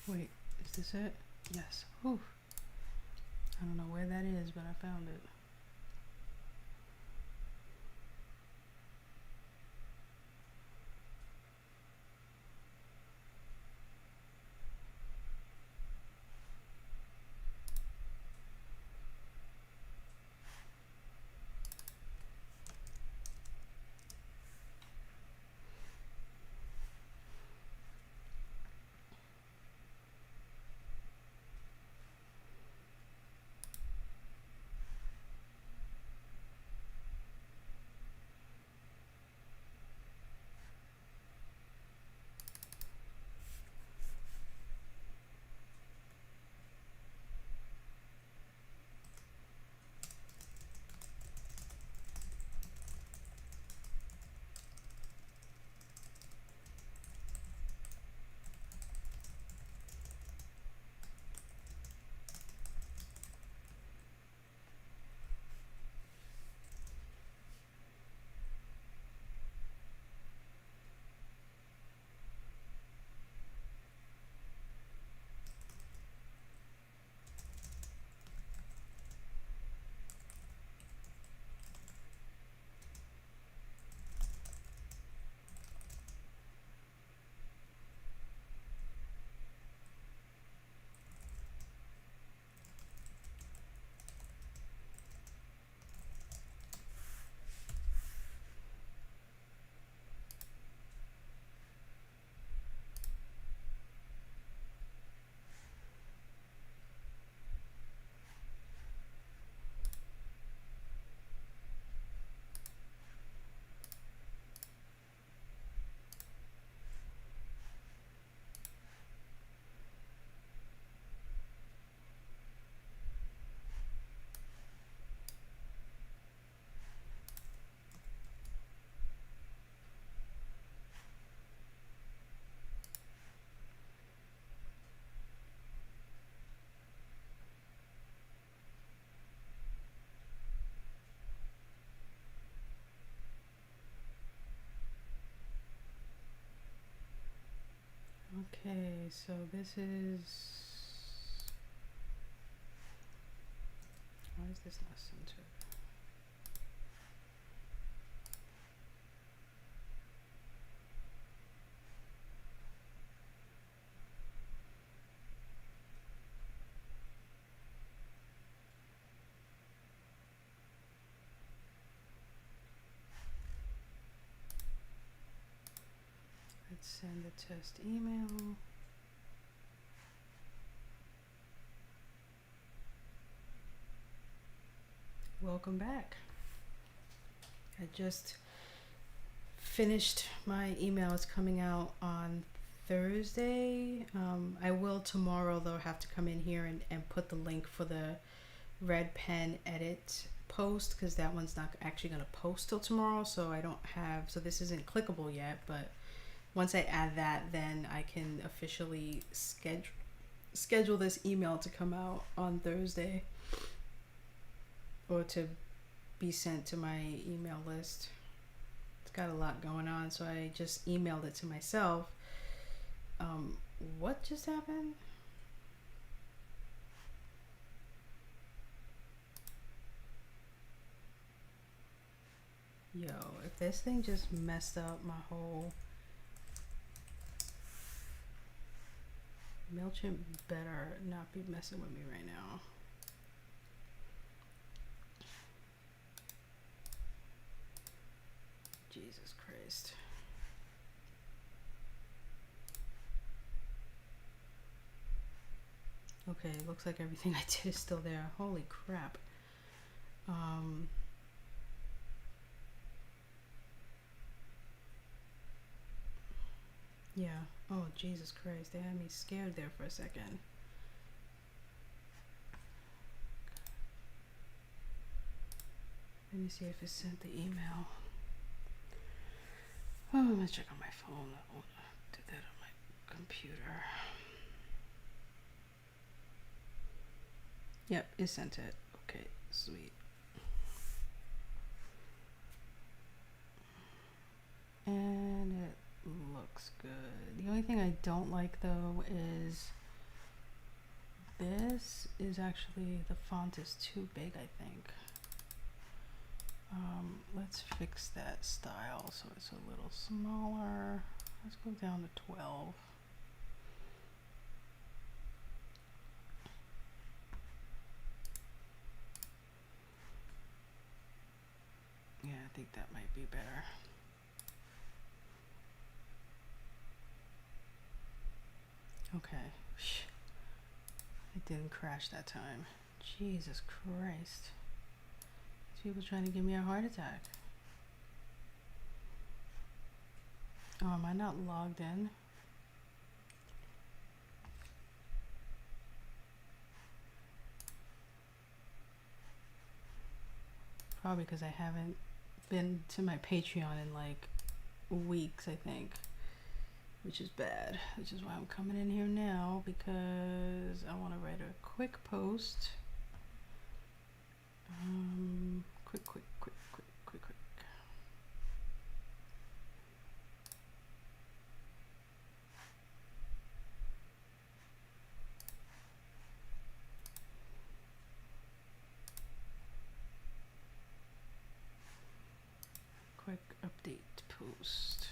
Wait, is this it? Yes. Whew. I don't know where that is, but I found it. Okay, so this is... Why is this not centered? Let's send the test email. Welcome back. I just finished my email. It's coming out on Thursday. I will tomorrow though have to come in here and put the link for the red pen edit post, because that one's not actually going to post till tomorrow, so I don't have, so this isn't clickable yet, but once I add that, then I can officially schedule this email to come out on Thursday, or to be sent to my email list. It's got a lot going on, so I just emailed it to myself. What just happened? Yo, if this thing just messed up my whole MailChimp, better not be messing with me right now. Jesus Christ. Okay, looks like everything I did is still there. Holy crap. Yeah. Oh, Jesus Christ. They had me scared there for a second. Let me see if it sent the email. Oh, I'm gonna check on my phone. I won't do that on my computer. Yep, it sent it. Okay, sweet. And it looks good. The only thing I don't like though is this is actually, the font is too big, I think. Let's fix that style so it's a little smaller. Let's go down to 12. Yeah, I think that might be better. Okay. It didn't crash that time. Jesus Christ. These people trying to give me a heart attack. Oh, am I not logged in? Probably because I haven't been to my Patreon in like weeks, I think. Which is bad. Which is why I'm coming in here now, because I want to write a quick post. Quick. Quick update post.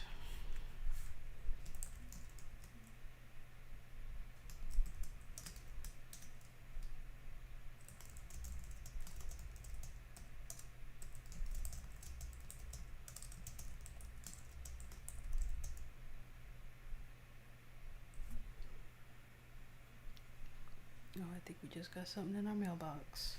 Oh, I think we just got something in our mailbox.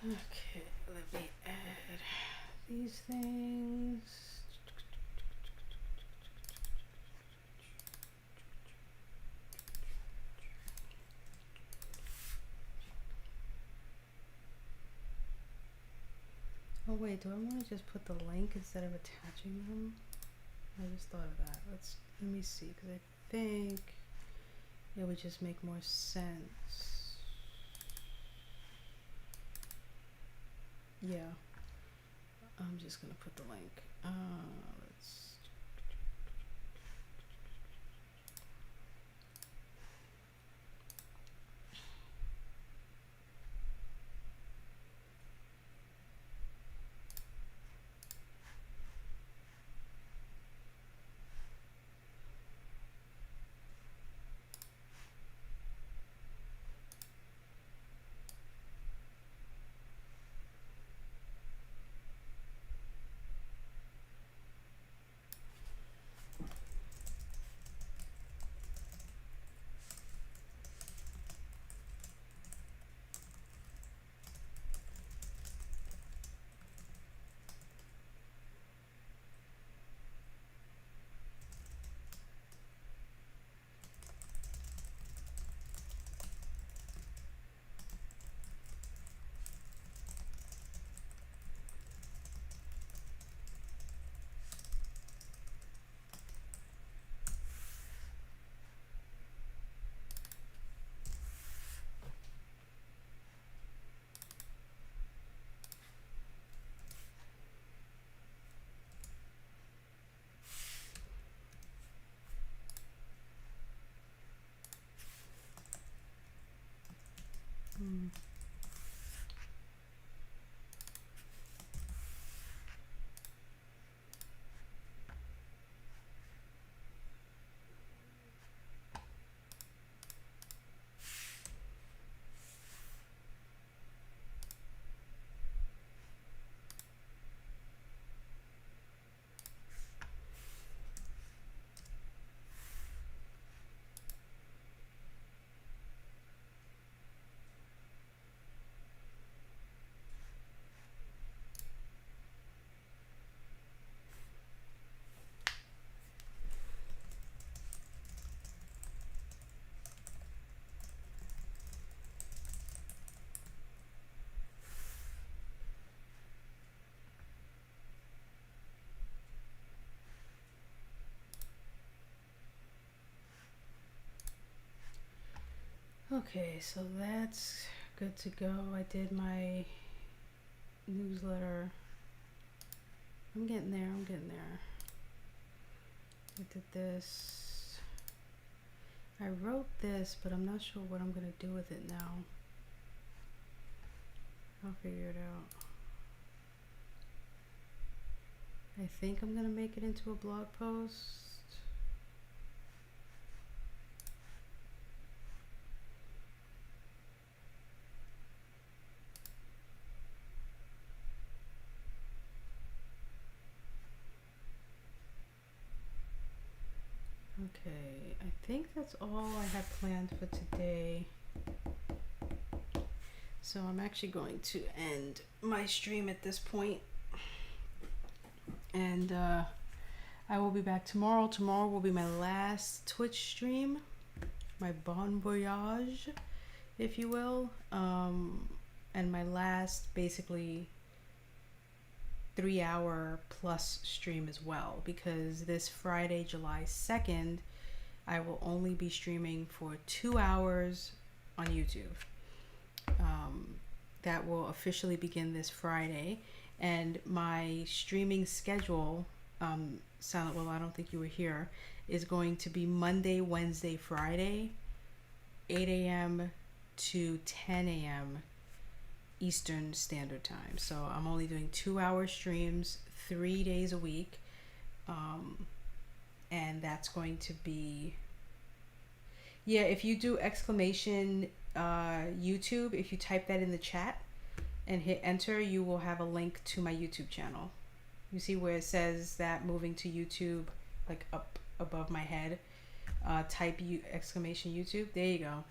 Okay, let me add these things. Oh wait, do I want to just put the link instead of attaching them? I just thought of that. Let me see, because I think it would just make more sense. Yeah, I'm just gonna put the link. Let's. Okay, so that's good to go. I did my newsletter. I'm getting there. I did this. I wrote this, but I'm not sure what I'm gonna do with it now. I'll figure it out. I think I'm gonna make it into a blog post. Okay, I think that's all I have planned for today. So I'm actually going to end my stream at this point. And I will be back tomorrow. Tomorrow will be my last Twitch stream. My bon voyage, if you will. And my last basically 3-hour plus stream as well, because this Friday, July 2nd, I will only be streaming for 2 hours on YouTube. That will officially begin this Friday, and my streaming schedule, Silent Will, I don't think you were here, is going to be Monday, Wednesday, Friday, 8 a.m. to 10 a.m. Eastern Standard Time. So I'm only doing 2-hour streams 3 days a week, and that's going to be, yeah, if you do exclamation YouTube, if you type that in the chat and hit enter, you will have a link to my YouTube channel. You see where it says that moving to YouTube, like up above my head, type exclamation YouTube, there you go.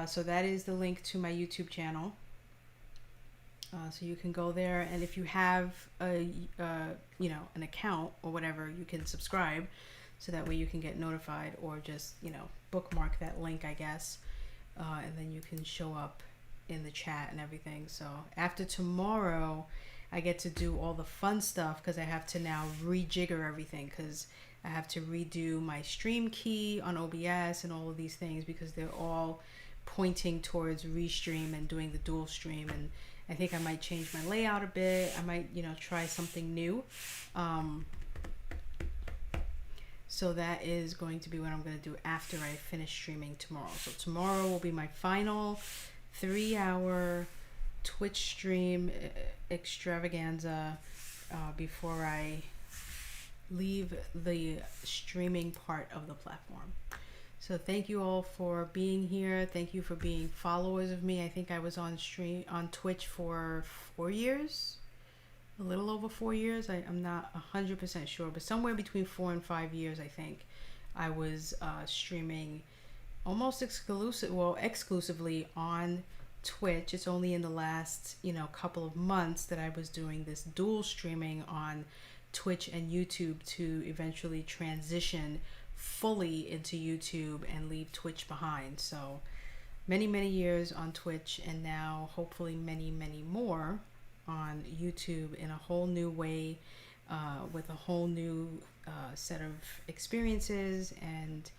So that is the link to my YouTube channel. So you can go there, and if you have a an account or whatever, you can subscribe, so that way you can get notified, or just bookmark that link, I guess, and then you can show up in the chat and everything. So after tomorrow, I get to do all the fun stuff, because I have to now rejigger everything, because I have to redo my stream key on OBS and all of these things, because they're all pointing towards restream and doing the dual stream. And I think I might change my layout a bit. I might try something new. So that is going to be what I'm going to do after I finish streaming tomorrow. So tomorrow will be my final 3-hour Twitch stream extravaganza before I leave the streaming part of the platform. So thank you all for being here. Thank you for being followers of me. I think I was on Twitch for 4 years, a little over 4 years. I'm not 100% sure, but somewhere between 4 and 5 years, I think. I was streaming almost exclusively on Twitch. It's only in the last couple of months that I was doing this dual streaming on Twitch and YouTube, to eventually transition fully into YouTube and leave Twitch behind. So many years on Twitch, and now hopefully many more on YouTube in a whole new way, with a whole new set of experiences and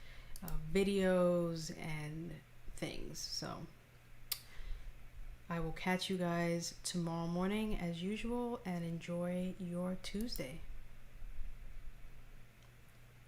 videos and things. So I will catch you guys tomorrow morning as usual, and enjoy your Tuesday.